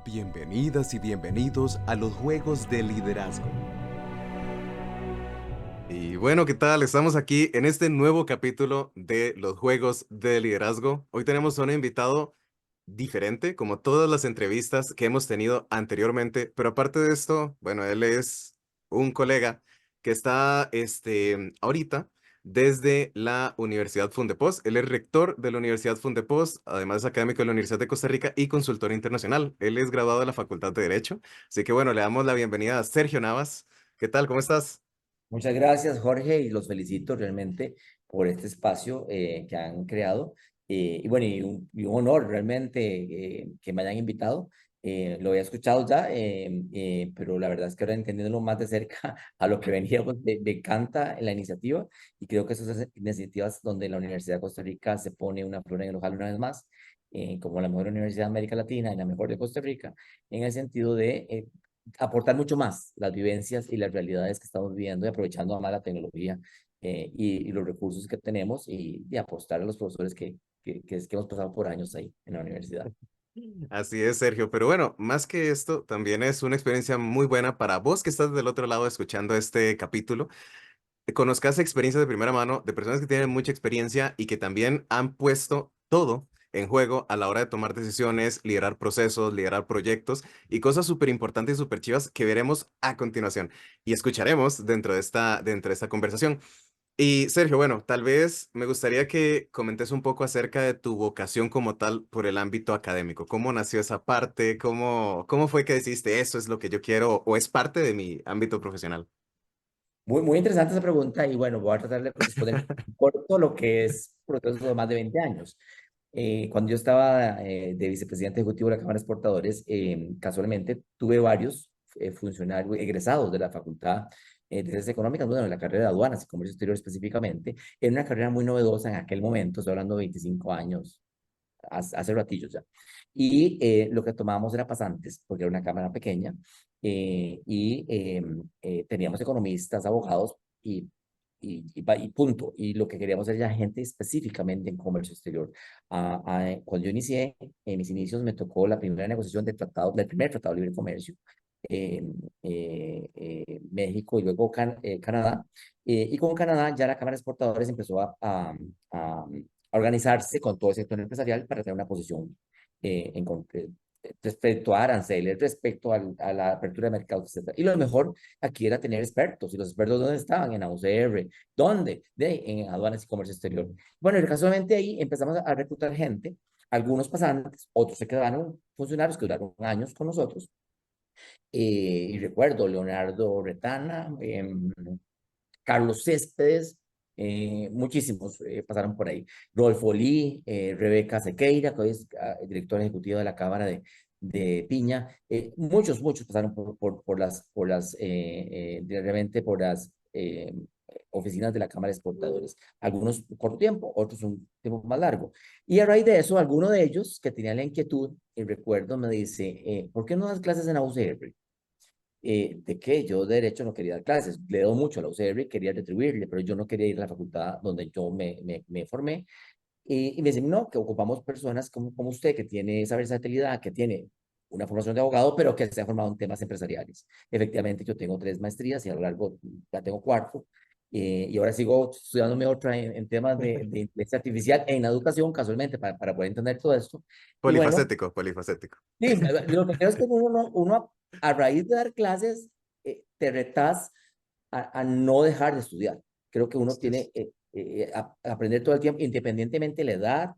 Bienvenidas y bienvenidos a los Juegos de Liderazgo. Y bueno, ¿qué tal? Estamos aquí en este nuevo capítulo de los Juegos de Liderazgo. Hoy tenemos a un invitado diferente, como todas las entrevistas que hemos tenido anteriormente, pero aparte de esto, bueno, él es un colega que está ahorita desde la Universidad Fundepos. Él es rector de la Universidad Fundepos, además es académico de la Universidad de Costa Rica y consultor internacional. Él es graduado de la Facultad de Derecho. Así que bueno, le damos la bienvenida a Sergio Navas. ¿Qué tal? ¿Cómo estás? Muchas gracias, Jorge, y los felicito realmente por este espacio que han creado. Y bueno, y un honor realmente que me hayan invitado. Lo había escuchado ya, pero la verdad es que ahora entendiéndolo más de cerca a lo que veníamos, me encanta la iniciativa y creo que esas iniciativas donde la Universidad de Costa Rica se pone una flor en el ojal una vez más, como la mejor universidad de América Latina y la mejor de Costa Rica, en el sentido de aportar mucho más las vivencias y las realidades que estamos viviendo y aprovechando más la tecnología y los recursos que tenemos y apostar a los profesores que hemos pasado por años ahí en la universidad. Así es, Sergio. Pero bueno, más que esto, también es una experiencia muy buena para vos que estás del otro lado escuchando este capítulo. Conozcas experiencias de primera mano de personas que tienen mucha experiencia y que también han puesto todo en juego a la hora de tomar decisiones, liderar procesos, liderar proyectos y cosas súper importantes y súper chivas que veremos a continuación y escucharemos dentro de esta conversación. Y Sergio, bueno, tal vez me gustaría que comentes un poco acerca de tu vocación como tal por el ámbito académico. ¿Cómo nació esa parte? ¿Cómo fue que decidiste eso es lo que yo quiero o es parte de mi ámbito profesional? Muy interesante esa pregunta y bueno, voy a tratar de responder en corto lo que es proceso de más de 20 años. Cuando yo estaba de vicepresidente ejecutivo de la Cámara de Exportadores, casualmente tuve varios funcionarios egresados de la Facultad de Ciencias Económicas, bueno, de la carrera de aduanas y comercio exterior específicamente, en una carrera muy novedosa en aquel momento, estoy hablando de 25 años, hace ratillos ya. Y lo que tomábamos era pasantes, porque era una cámara pequeña, teníamos economistas, abogados y punto. Y lo que queríamos era ya gente específicamente en comercio exterior. Cuando yo inicié, en mis inicios me tocó la primera negociación del tratado, del primer tratado de libre comercio. México y luego Canadá. Y con Canadá ya la Cámara de Exportadores empezó a organizarse con todo el sector empresarial para tener una posición respecto a aranceles, respecto a la apertura de mercados, etc. Y lo mejor aquí era tener expertos. ¿Y los expertos dónde estaban? En AUCR. ¿Dónde? En aduanas y comercio exterior. Bueno, y casualmente ahí empezamos a reclutar gente, algunos pasantes, otros se quedaron funcionarios que duraron años con nosotros. Y recuerdo Leonardo Retana, Carlos Céspedes, muchísimos pasaron por ahí. Rodolfo Lee, Rebeca Sequeira, que hoy es directora ejecutiva de la Cámara de Piña. Muchos pasaron realmente por las oficinas de la Cámara de Exportadores. Algunos por corto tiempo, otros un tiempo más largo. Y a raíz de eso, alguno de ellos que tenía la inquietud, y recuerdo, me dice, ¿por qué no das clases en la UCR? De que yo de derecho no quería dar clases, le doy mucho a la UCR, quería retribuirle, pero yo no quería ir a la facultad donde yo me formé. Y me dicen, no, que ocupamos personas como usted, que tiene esa versatilidad, que tiene una formación de abogado, pero que se ha formado en temas empresariales. Efectivamente, yo tengo 3 maestrías y a lo largo ya tengo cuarto. Y ahora sigo estudiándome otra en temas de inteligencia artificial en educación, casualmente, para poder entender todo esto. Y bueno, Polifacético, polifacético. sí, lo que creo es que uno a raíz de dar clases, te retas a no dejar de estudiar. Creo que uno Así tiene es. aprender todo el tiempo, independientemente de la edad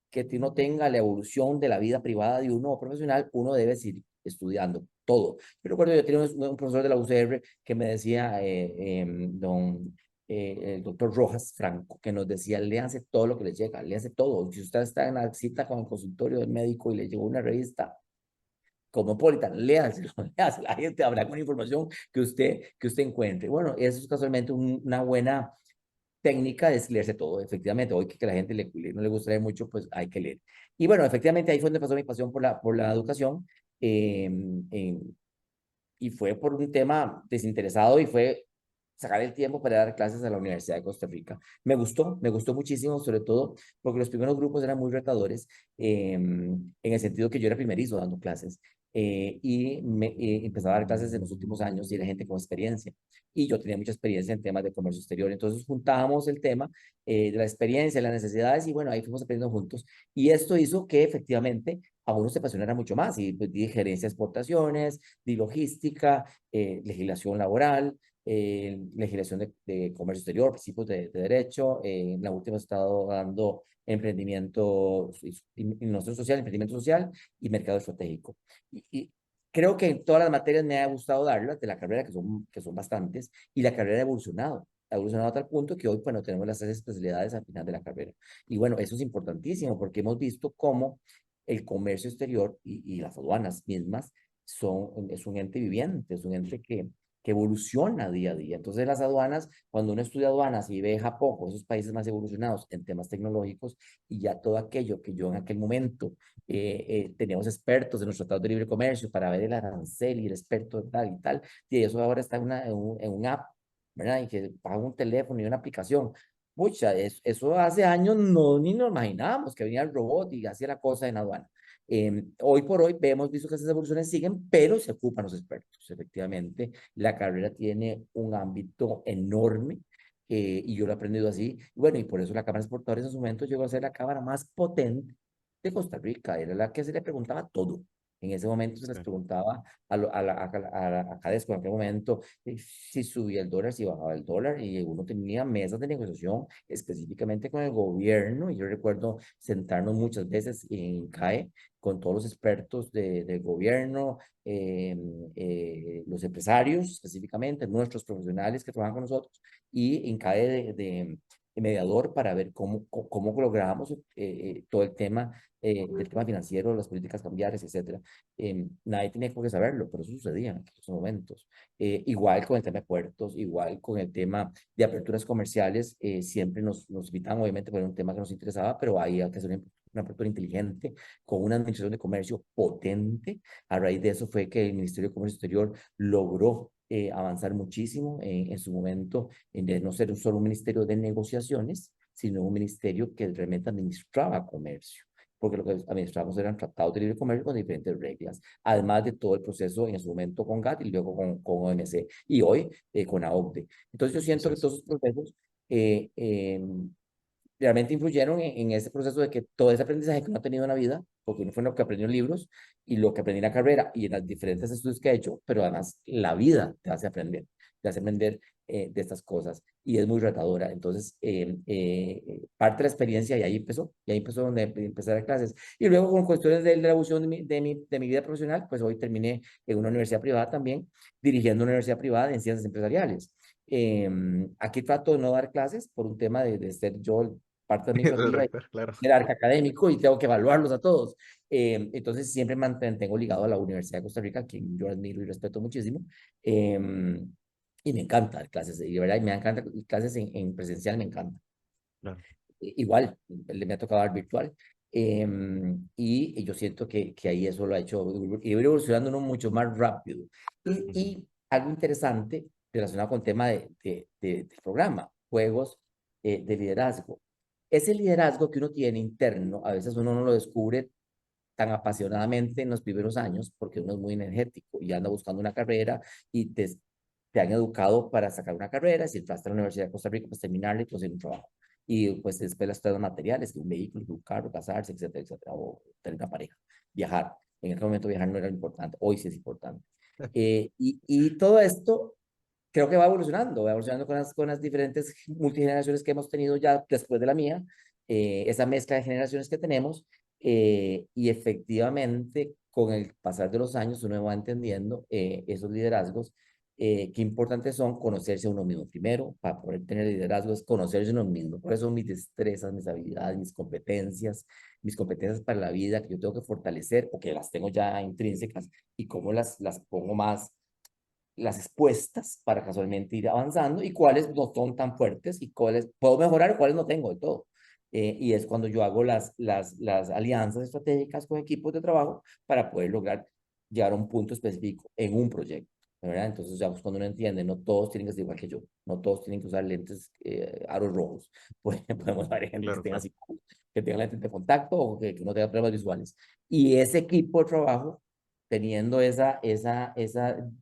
que uno tenga, la evolución de la vida privada de uno o profesional, uno debe seguir estudiando todo. Yo recuerdo, yo tenía un profesor de la UCR que me decía, el doctor Rojas Franco, que nos decía, léanse todo lo que les llega, léanse todo. Si usted está en la cita con el consultorio del médico y le llegó una revista, Cosmopolitan, léanselo, léanselo, la gente habrá con información que usted encuentre. Bueno, eso es casualmente una buena técnica de leerse todo, efectivamente. Hoy que la gente no le gusta leer mucho, pues hay que leer. Y bueno, efectivamente ahí fue donde pasó mi pasión por la educación. eh, eh, y fue por un tema desinteresado y fue sacar el tiempo para dar clases a la Universidad de Costa Rica. Me gustó muchísimo, sobre todo porque los primeros grupos eran muy retadores, en el sentido que yo era primerizo dando clases. empezaba a dar clases en los últimos años y era gente con experiencia. Y yo tenía mucha experiencia en temas de comercio exterior. Entonces juntábamos el tema de la experiencia, las necesidades y bueno, ahí fuimos aprendiendo juntos. Y esto hizo que efectivamente a uno se apasionara mucho más y pues, di gerencia de exportaciones, di logística, legislación laboral, legislación de comercio exterior, principios de derecho. En la última he estado dando emprendimiento, innovación social, emprendimiento social y mercado estratégico. Y creo que en todas las materias me ha gustado darlas de la carrera, que son bastantes, y la carrera ha evolucionado a tal punto que hoy, bueno, tenemos las 3 especialidades al final de la carrera. Y bueno, eso es importantísimo porque hemos visto cómo el comercio exterior y las aduanas mismas es un ente viviente, es un ente que evoluciona día a día. Entonces, las aduanas, cuando uno estudia aduanas y ve Japón, o esos países más evolucionados en temas tecnológicos, y ya todo aquello que yo en aquel momento teníamos expertos en los tratados de libre comercio para ver el arancel y el experto de tal y tal, y eso ahora está en un app, ¿verdad? Y que paga un teléfono y una aplicación. Mucha, eso hace años ni nos imaginábamos que venía el robot y hacía la cosa en aduana. Hoy por hoy hemos visto que esas evoluciones siguen, pero se ocupan los expertos. Efectivamente, la carrera tiene un ámbito enorme y yo lo he aprendido así. Bueno, y por eso la Cámara de Exportadores en su momento llegó a ser la cámara más potente de Costa Rica. Era la que se le preguntaba todo. En ese momento se les Sí. preguntaba a Cadesco en aquel momento si subía el dólar, si bajaba el dólar, y uno tenía mesas de negociación específicamente con el gobierno. Y yo recuerdo sentarnos muchas veces en CAE con todos los expertos del gobierno, los empresarios específicamente, nuestros profesionales que trabajan con nosotros, y en CAE de mediador para ver cómo lográbamos todo el tema del tema financiero, las políticas cambiarias, etcétera. Nadie tenía por qué saberlo, pero eso sucedía en aquellos momentos. Igual con el tema de puertos, igual con el tema de aperturas comerciales, siempre nos invitan, obviamente, por un tema que nos interesaba, pero ahí hay que hacer una apertura inteligente, con una administración de comercio potente. A raíz de eso fue que el Ministerio de Comercio Exterior logró avanzar muchísimo en su momento, en de no ser solo un ministerio de negociaciones, sino un ministerio que realmente administraba comercio, porque lo que administrábamos eran tratados de libre comercio con diferentes reglas, además de todo el proceso en su momento con GATT y luego con OMC y hoy con AOCDE. Entonces yo siento Así que es. todos esos procesos eh, eh, realmente influyeron en ese proceso de que todo ese aprendizaje que uno ha tenido en la vida, porque uno fue lo que aprendió en libros y lo que aprendí en la carrera y en los diferentes estudios que he hecho, pero además la vida te hace aprender de estas cosas y es muy retadora. Entonces, parte de la experiencia y ahí empezó donde empecé a dar clases. Y luego con cuestiones de la evolución de mi vida profesional, pues hoy terminé en una universidad privada también, dirigiendo una universidad privada en ciencias empresariales. Aquí trato de no dar clases por un tema de ser yo parte El administrativa y rector, claro. el arca académico y tengo que evaluarlos a todos. Entonces siempre mantengo ligado a la Universidad de Costa Rica, a quien yo admiro y respeto muchísimo. Eh, y me encanta dar clases, y de verdad, me encanta clases en presencial, me encanta. Claro. Igual, me ha tocado dar virtual. Y yo siento que ahí eso lo ha hecho, y ir evolucionando uno mucho más rápido. Ujú. Y algo interesante relacionado con el tema del programa, juegos de liderazgo. Ese liderazgo que uno tiene interno, a veces uno no lo descubre tan apasionadamente en los primeros años, porque uno es muy energético y anda buscando una carrera y te han educado para sacar una carrera, si entraste a la Universidad de Costa Rica, pues terminarla y conseguir un trabajo. Y pues después las pruebas materiales, que un vehículo, que un carro, casarse, etcétera, etcétera, o tener una pareja, viajar. En aquel momento viajar no era importante, hoy sí es importante. Y todo esto creo que va evolucionando con las diferentes multigeneraciones que hemos tenido ya después de la mía, esa mezcla de generaciones que tenemos, y efectivamente con el pasar de los años uno va entendiendo esos liderazgos, qué importantes son conocerse a uno mismo. Primero, para poder tener liderazgo es conocerse a uno mismo. Por eso mis destrezas, mis habilidades, mis competencias para la vida que yo tengo que fortalecer o que las tengo ya intrínsecas y cómo las pongo más las expuestas para casualmente ir avanzando y cuáles no son tan fuertes y cuáles puedo mejorar y cuáles no tengo de todo. Y es cuando yo hago las alianzas estratégicas con equipos de trabajo para poder lograr llegar a un punto específico en un proyecto, ¿verdad? Entonces, ya pues, cuando uno entiende, no todos tienen que ser igual que yo, no todos tienen que usar lentes aros rojos, pues, podemos ver gente que Claro, tenga claro. así, que tenga lentes de contacto o que no tenga problemas visuales. Y ese equipo de trabajo teniendo esa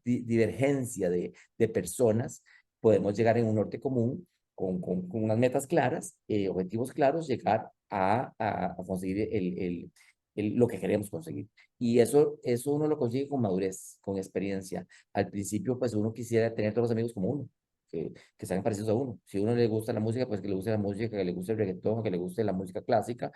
divergencia de personas, podemos llegar en un norte común con unas metas claras, objetivos claros, llegar a conseguir lo que queremos conseguir. Y eso uno lo consigue con madurez, con experiencia. Al principio, pues uno quisiera tener todos los amigos como uno, que sean parecidos a uno. Si a uno le gusta la música, pues que le guste la música, que le guste el reggaetón, que le guste la música clásica,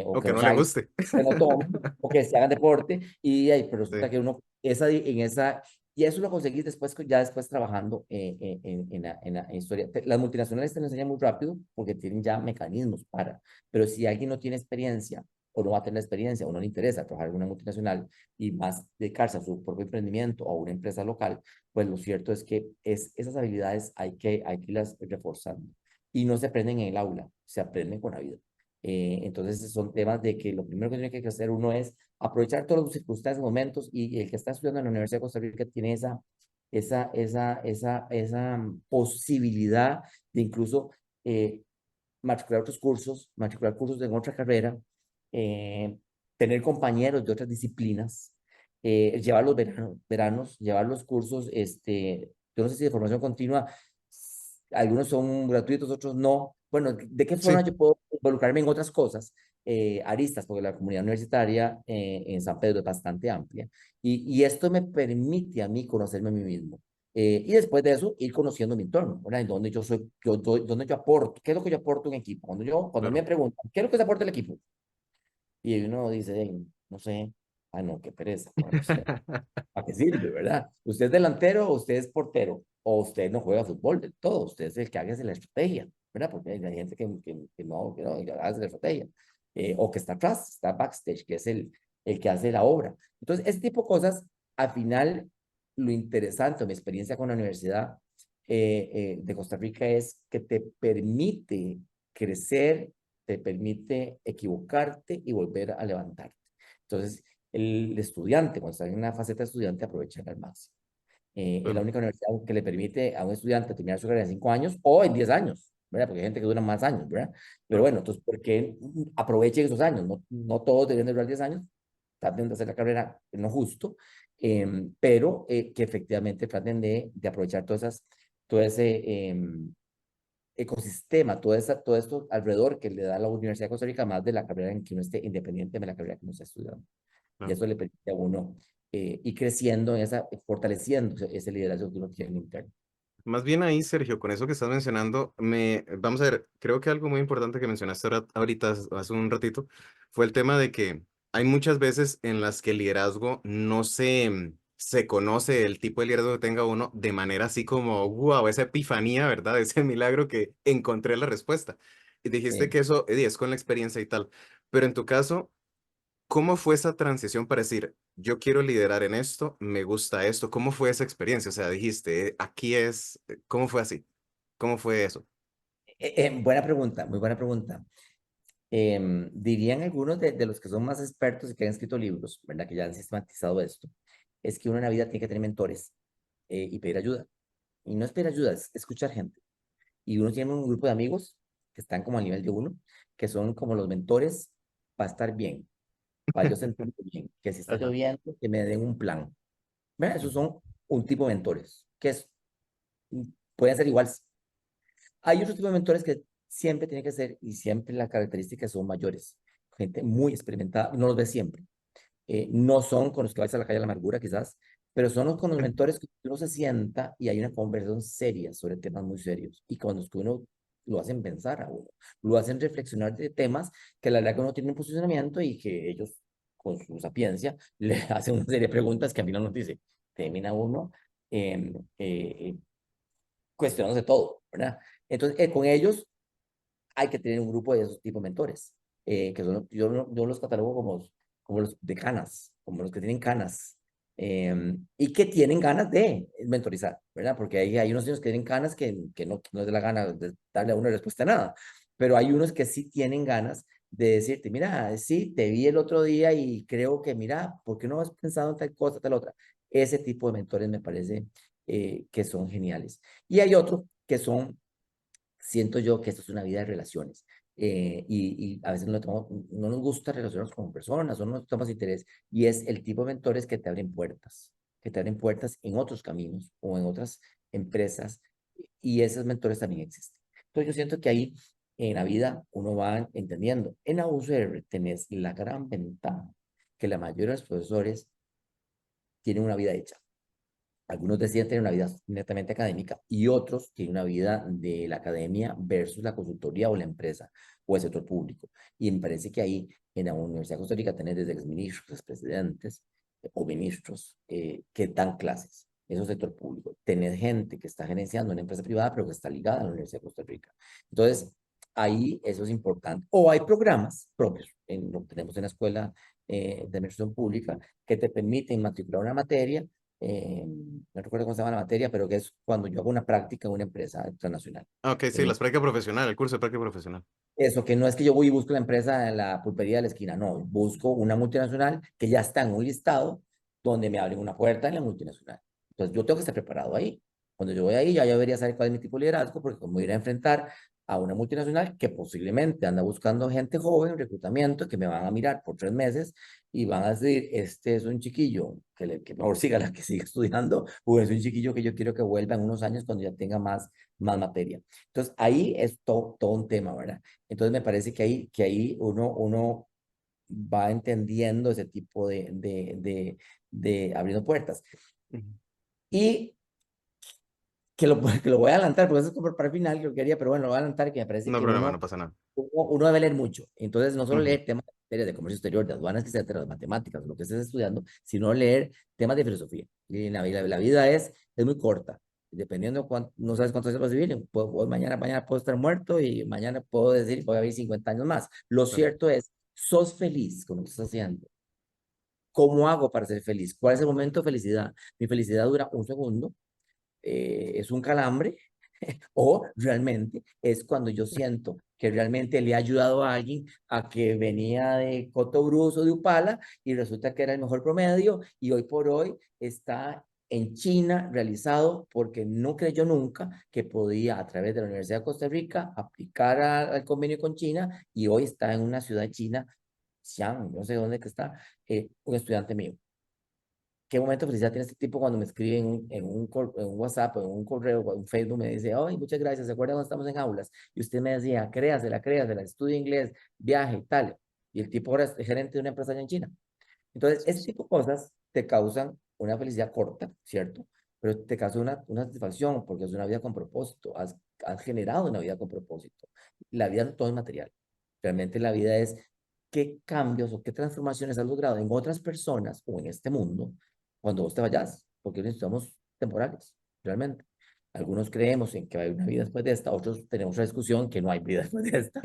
o O que que no no le salga, guste. que no tome, o que se hagan deporte. Y ahí, pero resulta Sí. que uno, y eso lo conseguís después, ya después trabajando en la historia. Las multinacionales te lo enseñan muy rápido porque tienen ya mecanismos para, pero si alguien no tiene experiencia o no va a tener la experiencia o no le interesa trabajar en una multinacional y más dedicarse a su propio emprendimiento o a una empresa local, pues lo cierto es que esas habilidades hay que irlas reforzando. Y no se aprenden en el aula, se aprenden con la vida. Entonces son temas de que lo primero que tiene que hacer uno es aprovechar todas las circunstancias, momentos, y el que está estudiando en la Universidad de Costa Rica tiene esa posibilidad de incluso matricular otros cursos, matricular cursos en otra carrera, eh, tener compañeros de otras disciplinas, llevar los veranos, llevar los cursos, yo no sé si de formación continua, algunos son gratuitos, otros no. Bueno, ¿de qué forma Sí, yo puedo involucrarme en otras cosas? Aristas, porque la comunidad universitaria en San Pedro es bastante amplia. Y esto me permite a mí conocerme a mí mismo. Y después de eso, ir conociendo mi entorno, ¿verdad? En donde yo soy, donde yo aporto, ¿qué es lo que yo aporto en equipo? Cuando me claro. preguntan, ¿qué es lo que se aporta el equipo? Y uno dice, "Ey, no sé, ah, no, qué pereza, bueno, no sé, ¿para qué sirve, verdad? ¿Usted es delantero o usted es portero? O usted no juega fútbol del todo, usted es el que hace la estrategia, ¿verdad? Porque hay gente que hace la estrategia. O que está atrás, está backstage, que es el que hace la obra. Entonces, ese tipo de cosas, al final, lo interesante, mi experiencia con la Universidad de Costa Rica es que te permite crecer, te permite equivocarte y volver a levantarte. Entonces, el estudiante, cuando está en una faceta de estudiante, aprovecha al máximo. Es la Claro. única universidad que le permite a un estudiante terminar su carrera en 5 años o en 10 años, ¿verdad? Porque hay gente que dura más años, ¿verdad? Pero Claro. bueno, entonces, ¿por qué aprovechen esos años? No todos deben de durar 10 años, traten de hacer la carrera no justo, pero que efectivamente traten de aprovechar todo ese ecosistema, todo esto alrededor que le da la Universidad de Costa Rica, más de la carrera en que uno esté, independiente de la carrera que uno esté estudiando. Y Claro. eso le permite a uno ir creciendo fortaleciendo ese liderazgo que uno tiene interno. Más bien ahí, Sergio, con eso que estás mencionando, vamos a ver, creo que algo muy importante que mencionaste ahorita, hace un ratito, fue el tema de que hay muchas veces en las que el liderazgo no se conoce el tipo de liderazgo que tenga uno de manera así como, wow, esa epifanía, ¿verdad? Ese milagro que encontré la respuesta. Y dijiste Sí. que eso, Eddie, es con la experiencia y tal. Pero en tu caso, ¿cómo fue esa transición para decir, yo quiero liderar en esto, me gusta esto? ¿Cómo fue esa experiencia? O sea, dijiste, aquí es, ¿cómo fue así? ¿Cómo fue eso? Buena pregunta, muy buena pregunta. Dirían algunos de los que son más expertos y que han escrito libros, ¿verdad? Que ya han sistematizado esto, es que uno en la vida tiene que tener mentores y pedir ayuda. Y no es pedir ayuda, es escuchar gente. Y uno tiene un grupo de amigos que están como al nivel de uno, que son como los mentores para estar bien, para yo sentirme bien, que si está Ajá. lloviendo, que me den un plan. ¿Verdad? Esos son un tipo de mentores, pueden ser iguales. Hay otro tipo de mentores que siempre tienen que ser, y siempre las características son mayores, gente muy experimentada, no los ves siempre. No son con los que vais a la calle de la amargura, quizás, pero son con los mentores que uno se sienta y hay una conversación seria sobre temas muy serios. Y con los que uno lo hacen pensar a uno, lo hacen reflexionar de temas que la verdad que uno tiene un posicionamiento y que ellos, con su sapiencia, le hacen una serie de preguntas que al final nos dice, termina uno eh, eh, cuestionándose todo, ¿verdad? Entonces, con ellos hay que tener un grupo de esos tipos de mentores, que son, yo los catalogo como los de canas, como los que tienen canas, y que tienen ganas de mentorizar, ¿verdad? Porque hay unos niños que tienen canas que no es de la gana de darle a una respuesta a nada, pero hay unos que sí tienen ganas de decirte, mira, sí, te vi el otro día y creo que, mira, ¿por qué no has pensado en tal cosa, tal otra? Ese tipo de mentores me parece que son geniales. Y hay otros que son, siento yo que esto es una vida de relaciones. y a veces no nos gusta relacionarnos con personas o no nos tomamos interés, y es el tipo de mentores que te abren puertas en otros caminos o en otras empresas, y esos mentores también existen. Entonces yo siento que ahí en la vida uno va entendiendo. En la UCR tenés la gran ventaja que la mayoría de los profesores tienen una vida hecha. Algunos deciden tener una vida netamente académica y otros tienen una vida de la academia versus la consultoría o la empresa o el sector público. Y me parece que ahí en la Universidad de Costa Rica tenés desde exministros, presidentes o ministros que dan clases. Eso es sector público. Tenés gente que está gerenciando una empresa privada pero que está ligada a la Universidad de Costa Rica. Entonces, ahí eso es importante. O hay programas propios, lo que tenemos en la escuela de administración pública, que te permiten matricular una materia, no recuerdo cómo se llama la materia, pero que es cuando yo hago una práctica en una empresa internacional. Ok, sí, las prácticas profesionales, el curso de práctica profesional. Eso, que no es que yo voy y busco la empresa en la pulpería de la esquina, no, busco una multinacional que ya está en un listado donde me abren una puerta en la multinacional. Entonces yo tengo que estar preparado ahí. Cuando yo voy ahí, ya yo debería saber cuál es mi tipo de liderazgo, porque como ir a enfrentar a una multinacional que posiblemente anda buscando gente joven, reclutamiento, que me van a mirar por 3 meses y van a decir, este es un chiquillo que mejor siga la que siga estudiando, o es un chiquillo que yo quiero que vuelva en unos años cuando ya tenga más materia. Entonces ahí es todo un tema, ¿verdad? Entonces me parece que ahí uno va entendiendo ese tipo de abriendo puertas. Ujú. Y que lo voy a adelantar, porque eso es como para el final que lo quería, pero bueno, lo voy a adelantar, que me parece No hay que problema, no pasa nada. uno debe leer mucho. Entonces, no solo Ujú. leer temas de comercio exterior, de aduanas, etcétera, de matemáticas, lo que estés estudiando, sino leer temas de filosofía. Y la vida es muy corta. Dependiendo de cuánto, no sabes cuánto se vas a vivir, mañana puedo estar muerto y mañana puedo decir voy a vivir 50 años más. Lo Claro. cierto es, sos feliz con lo que estás haciendo. ¿Cómo hago para ser feliz? ¿Cuál es el momento de felicidad? Mi felicidad dura un segundo, es un calambre, o realmente es cuando yo siento que realmente le ha ayudado a alguien a que venía de Cotobruz o de Upala y resulta que era el mejor promedio y hoy por hoy está en China realizado porque no creyó nunca que podía a través de la Universidad de Costa Rica aplicar al convenio con China y hoy está en una ciudad china, Xi'an, no sé dónde que está, un estudiante mío. ¿Qué momento de felicidad tiene este tipo cuando me escribe en un WhatsApp o en un correo o en un Facebook? Me dice, ay, muchas gracias, ¿se acuerdan cuando estamos en aulas? Y usted me decía, créasela, estudia inglés, viaje y tal. Y el tipo ahora es gerente de una empresa allá en China. Entonces, ese tipo de cosas te causan una felicidad corta, ¿cierto? Pero te causa una satisfacción porque es una vida con propósito. Has generado una vida con propósito. La vida no todo es material. Realmente la vida es qué cambios o qué transformaciones has logrado en otras personas o en este mundo cuando vos te vayas, porque somos temporales, realmente. Algunos creemos en que hay una vida después de esta, otros tenemos la discusión que no hay vida después de esta,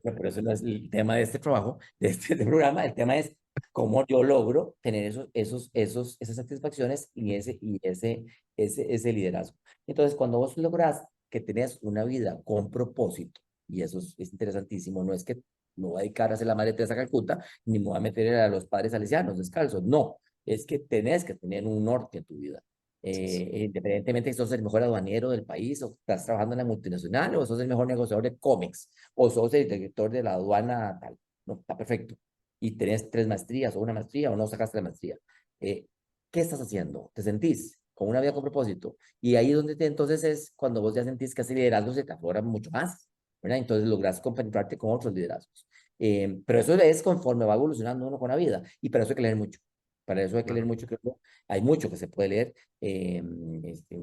pero eso no es el tema de este trabajo, de programa. El tema es cómo yo logro tener esas satisfacciones y ese liderazgo. Entonces, cuando vos logras que tenés una vida con propósito, y eso es interesantísimo, no es que me voy a dedicar a hacer la Madre Teresa de Calcuta, ni me voy a meter a los padres salesianos descalzos, no, es que tenés que tener un norte en tu vida. Sí, sí. Independientemente si sos el mejor aduanero del país, o estás trabajando en la multinacional, o sos el mejor negociador de cómics, o sos el director de la aduana tal, no, está perfecto. Y tenés 3 maestrías, o una maestría, o no sacaste la maestría. Eh, ¿Qué estás haciendo? ¿Te sentís con una vida con propósito? Y ahí donde entonces es cuando vos ya sentís que ese liderazgo se te aflora mucho más, ¿verdad? Entonces logras compenetrarte con otros liderazgos. Pero eso es conforme va evolucionando uno con la vida. Y para eso hay que leer mucho. Para eso hay que leer Claro. mucho. Hay mucho que se puede leer. Este,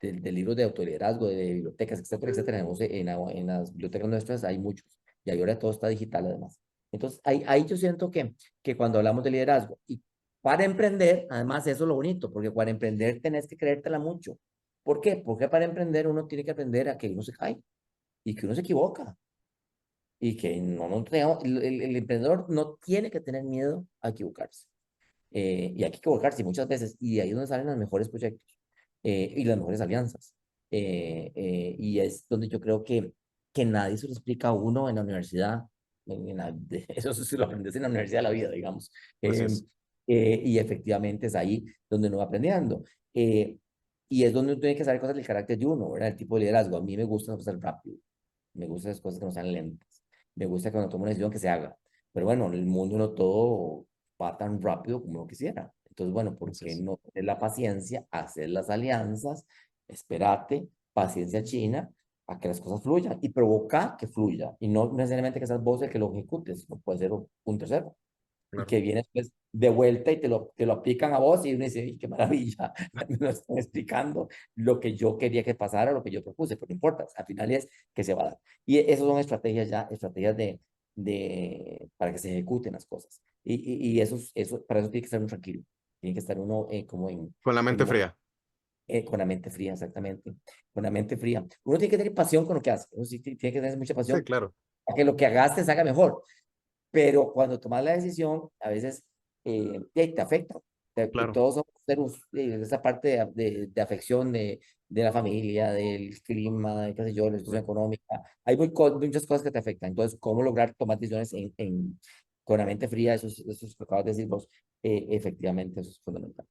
de libros de autoliderazgo, de bibliotecas, etcétera, etcétera. En las bibliotecas nuestras hay muchos. Y ahora todo está digital además. Entonces, ahí yo siento que cuando hablamos de liderazgo y para emprender, además eso es lo bonito, porque para emprender tenés que creértela mucho. ¿Por qué? Porque para emprender uno tiene que aprender a que uno se cae y que uno se equivoca y que el emprendedor no tiene que tener miedo a equivocarse. Y hay que equivocarse muchas veces y de ahí es donde salen los mejores proyectos y las mejores alianzas. Y es donde yo creo que nadie se lo explica a uno en la universidad. Eso se lo aprendes en la universidad de la vida, digamos. Así Eh, es. y efectivamente es ahí donde uno va aprendiendo. Y es donde uno tiene que saber cosas del carácter de uno, ¿verdad? El tipo de liderazgo. A mí me gustan las cosas rápido. Me gustan las cosas que no sean lentas. me gusta que cuando tomo una decisión que se haga. Pero bueno, en el mundo no todo va tan rápido como uno quisiera. Entonces, bueno, ¿por Así qué es. no tener la paciencia, hacer las alianzas, esperarte, paciencia china, a que las cosas fluyan y provocar que fluya? Y no necesariamente que seas vos el que lo ejecutes, no puede ser un tercero y Claro. que viene después de vuelta y te lo aplican a vos y uno dice, "Ay, qué maravilla, me lo están explicando lo que yo quería que pasara, lo que yo propuse, pero no importa, al final es que se va a dar. Y esas son estrategias ya, estrategias para que se ejecuten las cosas. Y para eso tiene que estar uno tranquilo, tiene que estar uno como Con la en mente fría. con la mente fría, exactamente, con la mente fría. Uno tiene que tener pasión con lo que hace, uno sí tiene que tener mucha Sí, pasión claro. para que lo que hagas te salga mejor, pero cuando tomas la decisión, a veces te afecta. Claro. Todos somos seres, esa parte de afección de la familia, del clima, de qué sé yo, la situación Claro. económica. Hay muchas cosas que te afectan. Entonces, ¿cómo lograr tomar decisiones con la mente fría? Eso que acabas de decir vos, efectivamente, eso es fundamental.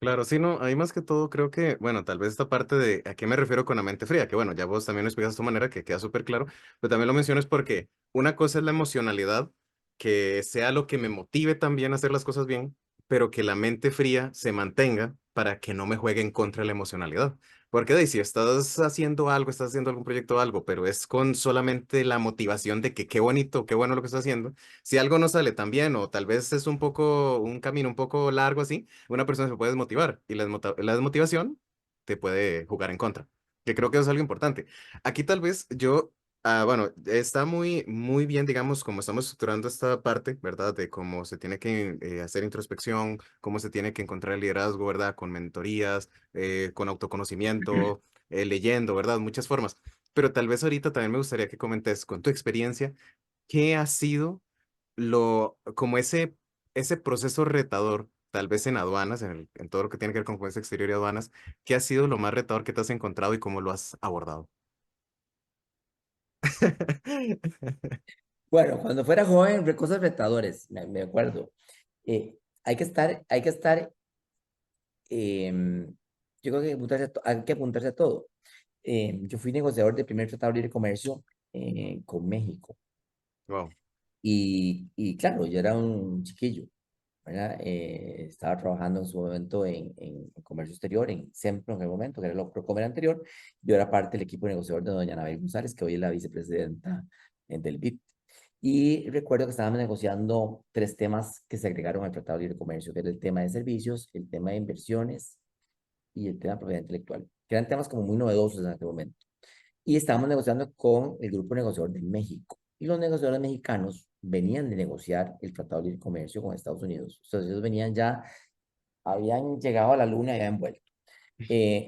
Claro, sí, no, hay más que todo, creo que, bueno, tal vez esta parte de a qué me refiero con la mente fría, que bueno, ya vos también lo explicas de tu manera, que queda súper claro, pero también lo mencionas porque una cosa es la emocionalidad, que sea lo que me motive también a hacer las cosas bien, pero que la mente fría se mantenga para que no me juegue en contra de la emocionalidad. Porque de ahí, si estás haciendo algo, estás haciendo algún proyecto o algo, pero es con solamente la motivación de que qué bonito, qué bueno lo que estás haciendo, si algo no sale tan bien o tal vez es un poco, un camino un poco largo así, una persona se puede desmotivar y la desmotivación te puede jugar en contra, que creo que eso es algo importante. Aquí tal vez yo, bueno, está muy, muy bien, digamos, como estamos estructurando esta parte, ¿verdad? De cómo se tiene que hacer introspección, cómo se tiene que encontrar el liderazgo, ¿verdad? Con mentorías, con autoconocimiento, leyendo, ¿verdad? Muchas formas. Pero tal vez ahorita también me gustaría que comentes con tu experiencia, ¿qué ha sido como ese proceso retador, tal vez en aduanas, en todo lo que tiene que ver con comercio exterior y aduanas, qué ha sido lo más retador que te has encontrado y cómo lo has abordado? Bueno, cuando fuera joven, cosas retadores, me acuerdo. Hay que estar, yo creo que hay que apuntarse a todo. Yo fui negociador del primer tratado de libre comercio con México. Wow, Y claro, yo era un chiquillo, ¿verdad? Estaba trabajando en su momento en comercio exterior, en SEMPRO en el momento, que era el Procomer anterior. Yo era parte del equipo negociador de doña Anabel González, que hoy es la vicepresidenta del BID. Y recuerdo que estábamos negociando tres temas que se agregaron al Tratado de Libre Comercio, que era el tema de servicios, el tema de inversiones y el tema de propiedad intelectual, que eran temas como muy novedosos en aquel momento. Y estábamos negociando con el grupo negociador de México. Y los negociadores mexicanos venían de negociar el Tratado de Libre Comercio con Estados Unidos. Entonces ellos venían ya, habían llegado a la luna y habían vuelto.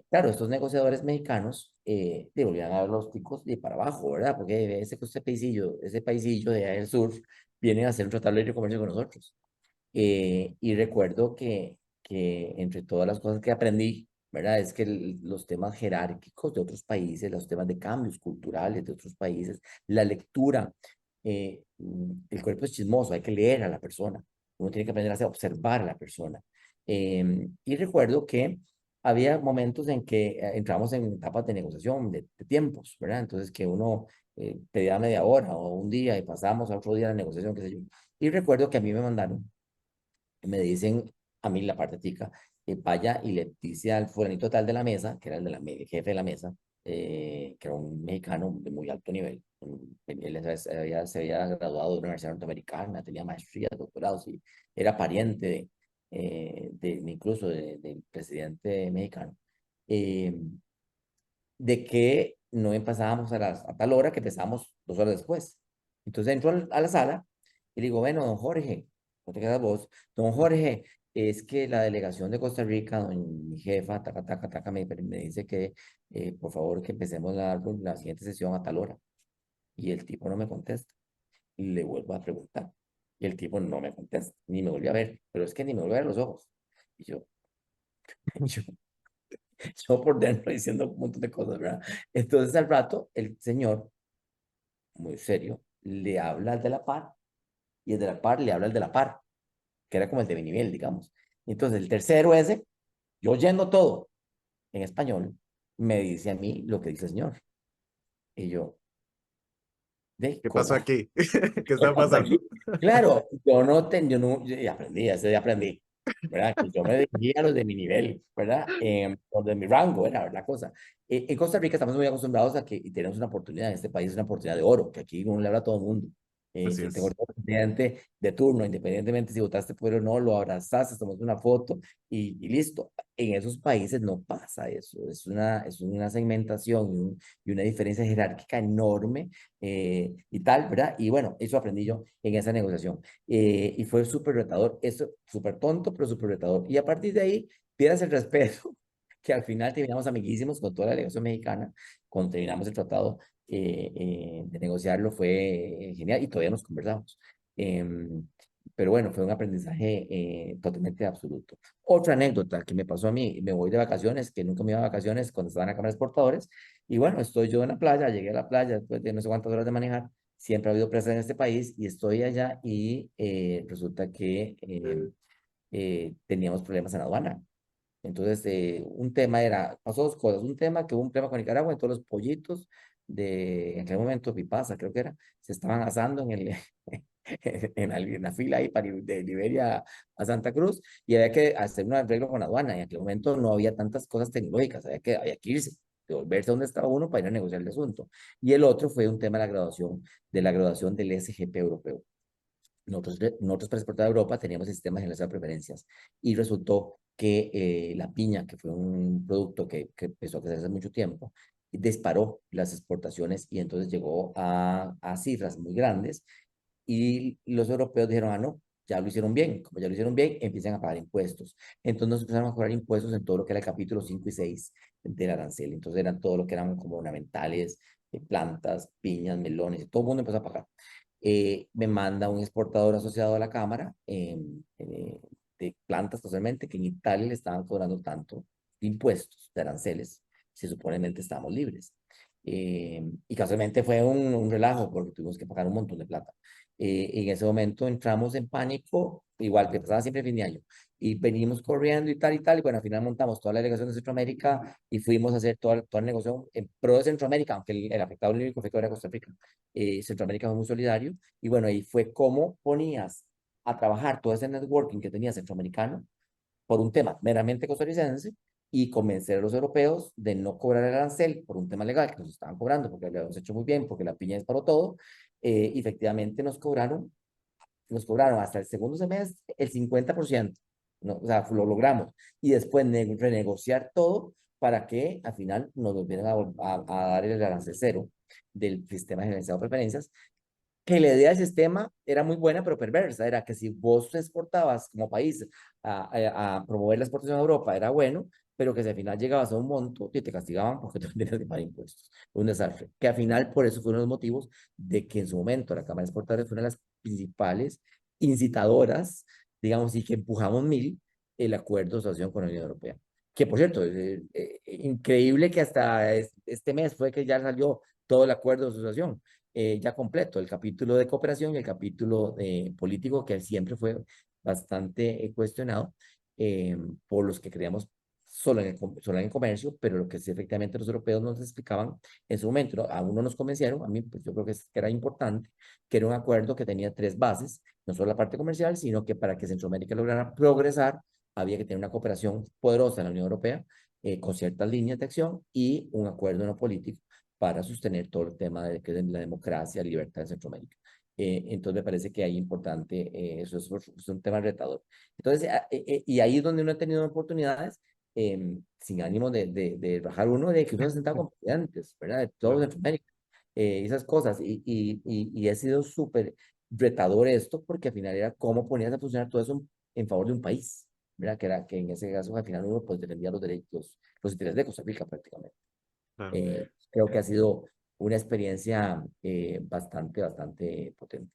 Claro, estos negociadores mexicanos volvían a ver los ticos de para abajo, ¿verdad? Porque ese paisillo de allá del sur, vienen a hacer un tratado de libre comercio con nosotros. Y recuerdo que entre todas las cosas que aprendí, ¿verdad? Es que los temas jerárquicos de otros países, los temas de cambios culturales de otros países, la lectura, el cuerpo es chismoso, hay que leer a la persona, uno tiene que aprender a observar a la persona. Y recuerdo que había momentos en que entramos en etapas de negociación, de tiempos, ¿verdad? Entonces que uno pedía media hora o un día y pasamos a otro día de negociación, qué sé yo. Y recuerdo que a mí me mandaron me dicen a mí la parte tica, vaya y le dice al fulanito tal de la mesa, que era el jefe de la mesa, que era un mexicano de muy alto nivel. Él se había graduado de una universidad norteamericana, tenía maestrías, doctorados y era pariente incluso del presidente mexicano. eh, de que no empezábamos a tal hora que empezamos 2 horas después. Entonces entro a la sala y le digo, bueno, don Jorge, no te quedas vos, don Jorge, es que la delegación de Costa Rica, mi jefa, taca, taca, taca, me dice que por favor que empecemos la siguiente sesión a tal hora. Y el tipo no me contesta. Y le vuelvo a preguntar. Y el tipo no me contesta, ni me volvió a ver, pero es que ni me volvió a ver los ojos. Y yo, yo yo por dentro diciendo un montón de cosas, ¿verdad? Entonces al rato el señor, muy serio, le habla al de la par y el de la par le habla al de la par, que era como el de mi nivel, digamos. Entonces el tercero ese, yo oyendo todo en español, me dice a mí lo que dice el señor. Y yo, de ¿Qué pasó cómo, aquí? ¿Qué ¿qué está pasa pasando? aquí? Claro, yo no, yo no, y aprendí, ese día aprendí, ¿verdad? Que yo me dirigía a los de mi nivel, ¿verdad? Los de mi rango, era la cosa. En Costa Rica estamos muy acostumbrados a que y tenemos una oportunidad, en este país es una oportunidad de oro, que aquí uno le habla a todo el mundo. Así Si tengo es. el presidente de turno, independientemente si votaste por él o no, lo abrazaste, tomas una foto y listo. En esos países no pasa eso, es una segmentación y una diferencia jerárquica enorme y tal, ¿verdad? Y bueno, eso aprendí yo en esa negociación. Y fue súper retador, eso, súper tonto, pero súper retador. Y a partir de ahí, pierdas el respeto, que al final terminamos amiguísimos con toda la delegación mexicana, cuando terminamos el tratado de negociarlo, fue genial y todavía nos conversamos. Pero bueno, fue un aprendizaje totalmente absoluto. Otra anécdota que me pasó a mí, me voy de vacaciones, que nunca me iba de vacaciones cuando estaba en la Cámara de Exportadores, y bueno, estoy yo en la playa, llegué a la playa después de no sé cuántas horas de manejar, siempre ha habido presa en este país y estoy allá y resulta que teníamos problemas en la aduana. Entonces, un tema era, pasó dos cosas, un tema que hubo un problema con Nicaragua, entonces los pollitos en aquel momento Pipasa, creo que era, se estaban asando en el, en la fila ahí para de Liberia a Santa Cruz y había que hacer un arreglo con la aduana. En aquel momento no había tantas cosas tecnológicas, había que irse, devolverse a donde estaba uno para ir a negociar el asunto. Y el otro fue un tema de la graduación del SGP europeo. Nosotros para exportar a Europa teníamos sistemas generales de preferencias y resultó que la piña, que fue un producto que empezó a crecer hace mucho tiempo, disparó las exportaciones y entonces llegó a cifras muy grandes y los europeos dijeron, ah, no, ya lo hicieron bien, como ya lo hicieron bien, empiezan a pagar impuestos. Entonces nos empezaron a cobrar impuestos en todo lo que era el capítulo 5 y 6 del arancel. Entonces eran todo lo que eran como ornamentales, plantas, piñas, melones, y todo el mundo empezó a pagar. Me manda un exportador asociado a la Cámara de plantas totalmente que en Italia le estaban cobrando tanto de impuestos, de aranceles, si supuestamente estábamos libres. Y casualmente fue un relajo porque tuvimos que pagar un montón de plata. En ese momento entramos en pánico, igual que pasaba siempre a fin de año, y venimos corriendo y tal, y bueno, al final montamos toda la delegación de Centroamérica y fuimos a hacer toda la negociación en pro de Centroamérica, aunque el afectado, el único afectado era Costa Rica. Centroamérica fue muy solidario, y bueno, ahí fue como ponías a trabajar todo ese networking que tenía centroamericano por un tema meramente costarricense y convencer a los europeos de no cobrar el arancel por un tema legal que nos estaban cobrando porque lo habíamos hecho muy bien, porque la piña es para todo. Efectivamente nos cobraron hasta el segundo semestre el 50%, ¿no? O sea, lo logramos. Y después renegociar todo para que al final nos volvieran a dar el arancel cero del sistema generalizado de preferencias, que la idea del sistema era muy buena, pero perversa. Era que si vos exportabas como país a promover la exportación a Europa, era bueno, pero que si al final llegabas a un monto y te castigaban porque tú tenías que pagar impuestos. Un desastre. Que al final, por eso fue uno de los motivos de que en su momento la Cámara de Exportadores fue una de las principales incitadoras, digamos, y que empujamos mil el acuerdo de asociación con la Unión Europea. Que por cierto, increíble que hasta este mes fue que ya salió todo el acuerdo de asociación ya completo, el capítulo de cooperación y el capítulo político, que siempre fue bastante cuestionado eh, por los que creíamos solo en el comercio, pero lo que sí efectivamente los europeos nos explicaban en su momento, ¿no? A uno nos convencieron, a mí pues yo creo que era importante, que era un acuerdo que tenía tres bases, no solo la parte comercial, sino que para que Centroamérica lograra progresar, había que tener una cooperación poderosa en la Unión Europea, con ciertas líneas de acción y un acuerdo no político para sostener todo el tema de la democracia, libertad en Centroamérica. Entonces me parece que ahí importante, eso es un tema retador. Entonces, y ahí es donde uno ha tenido oportunidades, sin ánimo de bajar uno, de que uno se sentado con estudiantes, ¿verdad? De todo Claro. Centroamérica, esas cosas. Y ha sido súper retador esto, porque al final era cómo ponías a funcionar todo eso en favor de un país, ¿verdad? Que en ese caso al final uno pues defendía los derechos, los intereses de Costa Rica prácticamente. Claro. Creo que ha sido una experiencia bastante potente.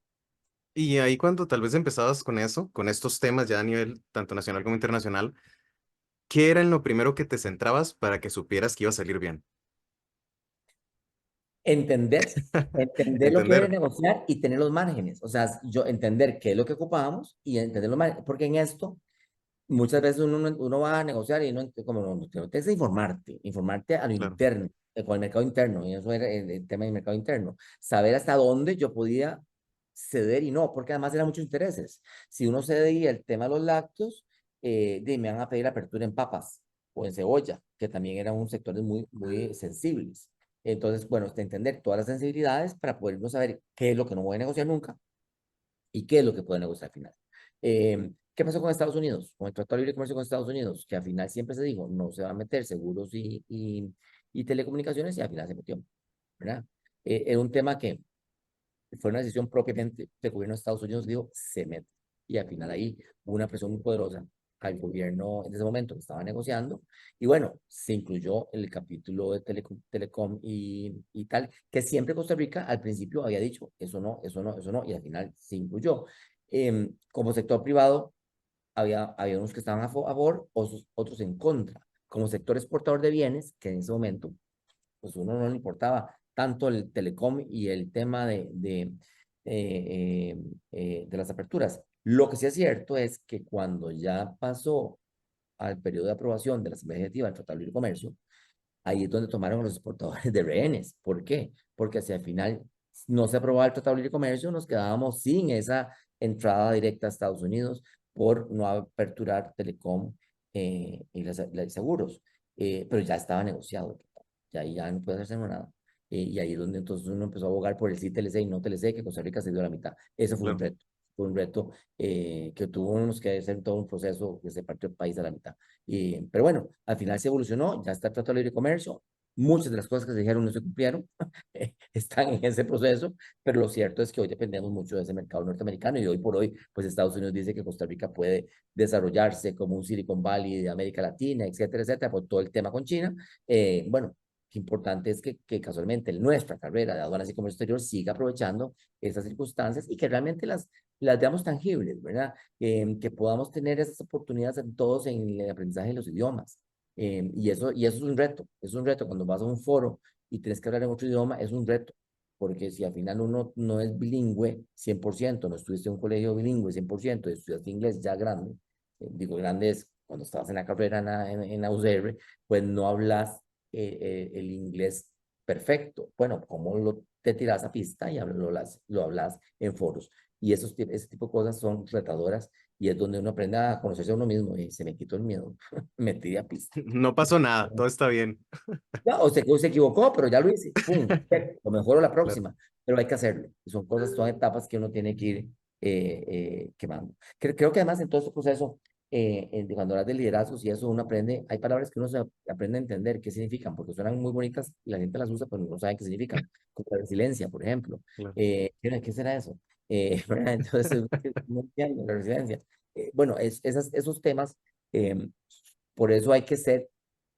Y ahí cuando tal vez empezabas con eso, con estos temas ya a nivel tanto nacional como internacional, ¿qué era en lo primero que te centrabas para que supieras que iba a salir bien? Entender, entender lo que era Entender, negociar y tener los márgenes. O sea, yo entender qué es lo que ocupábamos y entender los márgenes. Porque en esto, muchas veces uno va a negociar y no, como no tienes que informarte, informarte a lo claro. interno. con el mercado interno, y eso era el tema del mercado interno, saber hasta dónde yo podía ceder y no, porque además eran muchos intereses. Si uno cedía el tema de los lácteos, me van a pedir apertura en papas o en cebolla, que también eran un sectores muy sensibles. Entonces, bueno, hasta entender todas las sensibilidades para podernos saber qué es lo que no voy a negociar nunca y qué es lo que puede negociar al final. ¿Qué pasó con Estados Unidos? Con el Tratado de Libre Comercio con Estados Unidos, que al final siempre se dijo, no se va a meter seguros y telecomunicaciones, y al final se metió, ¿verdad? Era un tema que fue una decisión propiamente del gobierno de Estados Unidos, dijo, se mete. Y al final ahí hubo una presión muy poderosa al gobierno en ese momento que estaba negociando. Y bueno, se incluyó el capítulo de Telecom y tal, que siempre Costa Rica al principio había dicho, eso no, eso no, eso no, y al final se incluyó. Como sector privado, había unos que estaban a favor, otros en contra. Como sector exportador de bienes, que en ese momento pues uno no le importaba tanto el telecom y el tema de las aperturas. Lo que sí es cierto es que cuando ya pasó al periodo de aprobación de la Asamblea Legislativa del Tratado de Libre Comercio, ahí es donde tomaron a los exportadores de rehenes. ¿Por qué? Porque hacia el final no se aprobaba el Tratado de Libre Comercio, nos quedábamos sin esa entrada directa a Estados Unidos por no aperturar telecom y las seguros. Pero ya estaba negociado, ya ahí ya no puede hacerse nada. Y ahí es donde entonces uno empezó a abogar por el sí TLC y no TLC, que Costa Rica se dio a la mitad. Ese fue un Claro. reto. Fue un reto que tuvimos que hacer todo un proceso que se partió el país a la mitad. Pero bueno, al final se evolucionó, ya está el Tratado de Libre Comercio, muchas de las cosas que se dijeron no se cumplieron, están en ese proceso, pero lo cierto es que hoy dependemos mucho de ese mercado norteamericano y hoy por hoy, pues Estados Unidos dice que Costa Rica puede desarrollarse como un Silicon Valley de América Latina, etcétera, por todo el tema con China. Bueno, lo importante es que casualmente nuestra carrera de aduanas y comercio exterior siga aprovechando esas circunstancias y que realmente las veamos tangibles, ¿verdad? Que podamos tener esas oportunidades en todos en el aprendizaje de los idiomas. Y eso es un reto. Cuando vas a un foro y tienes que hablar en otro idioma, es un reto, porque si al final uno no es bilingüe 100%, no estuviste en un colegio bilingüe 100%, y estudiaste inglés ya grande, digo grande es cuando estabas en la carrera en la UCR, pues no hablas el inglés perfecto. Bueno, ¿cómo te tiras a pista y lo hablas en foros? Y ese tipo de cosas son retadoras y es donde uno aprende a conocerse a uno mismo y se me quitó el miedo, me tiré a pista. No pasó nada, todo está bien. No, o se equivocó, pero ya lo hice, pum, lo mejoro la Claro. próxima, pero hay que hacerlo. Son cosas, son etapas que uno tiene que ir quemando. Creo que además en todo este proceso, cuando hablas de liderazgos y eso, uno aprende, hay palabras que uno se aprende a entender qué significan, porque suenan muy bonitas y la gente las usa, pero no saben qué significan, como la resiliencia, por ejemplo. Claro. ¿Qué será eso? ¿Verdad? Entonces, no entiendo la resiliencia. Bueno, esos temas, eh, por eso hay que ser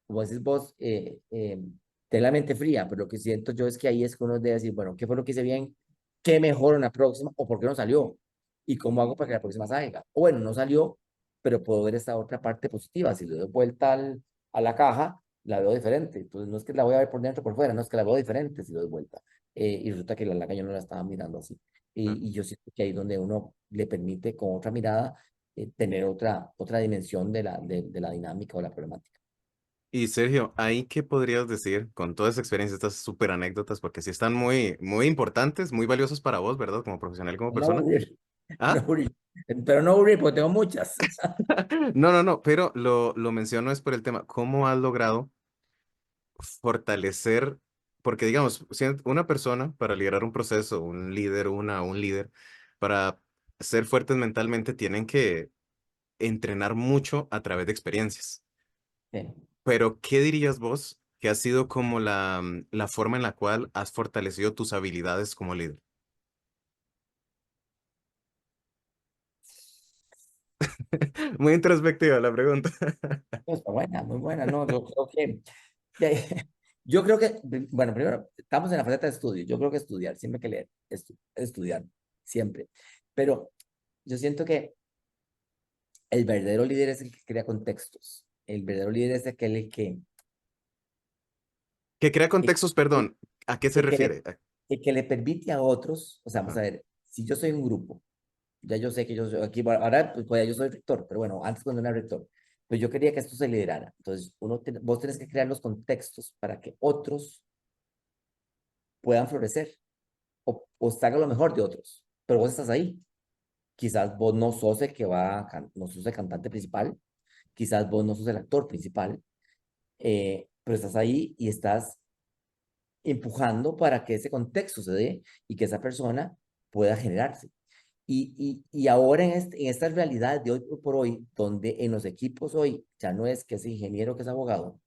como decís vos, ten la mente fría, pero lo que siento yo es que ahí es que uno debe decir, bueno, ¿qué fue lo que hice bien? ¿Qué mejoro en la próxima? ¿O por qué no salió? ¿Y cómo hago para que la próxima salga? O bueno, no salió, pero puedo ver esta otra parte positiva. Si le doy vuelta a la caja, la veo diferente. Entonces, no es que la voy a ver por dentro o por fuera, no es que la veo diferente si le doy vuelta. Y resulta que la caja yo no la estaba mirando así. Claro. Y yo siento que ahí es donde uno le permite con otra mirada tener otra dimensión de la dinámica o la problemática. Y Sergio, ¿ahí qué podrías decir con toda esa experiencia, estas súper anécdotas? Porque sí están muy, muy importantes, muy valiosos para vos, ¿verdad? Como profesional y como No persona. aburrir, no ¿Ah? aburrir. Pero no aburrir porque tengo muchas. No, no, no, pero lo menciono es por el tema. ¿Cómo has logrado fortalecer? Porque digamos, si una persona para liderar un proceso, un líder, un líder, para ser fuertes mentalmente, tienen que entrenar mucho a través de experiencias. Sí. Pero, ¿qué dirías vos que ha sido como la forma en la cual has fortalecido tus habilidades como líder? Muy introspectiva la pregunta. Está buena, muy buena, ¿no? Que- yo creo que, bueno, primero, estamos en la faceta de estudio. Yo creo que estudiar, siempre hay que leer, estudiar, siempre. Pero yo siento que el verdadero líder es el que crea contextos. El verdadero líder es aquel Que crea el contextos, perdón, ¿a qué se que, que le, refiere? el que le permite a otros, o sea, vamos Ajá. a ver, si yo soy un grupo, ya yo sé que yo soy aquí, ahora pues, yo soy rector, pero bueno, antes cuando no era rector, pues yo quería que esto se liderara. Entonces, vos tenés que crear los contextos para que otros puedan florecer o sacar lo mejor de otros. Pero vos estás ahí. Quizás vos no sos el que no sos el cantante principal, quizás vos no sos el actor principal, pero estás ahí y estás empujando para que ese contexto se dé y que esa persona pueda generarse. Y ahora en esta realidad de hoy por hoy, donde en los equipos hoy ya no es que es ingeniero, que es abogado,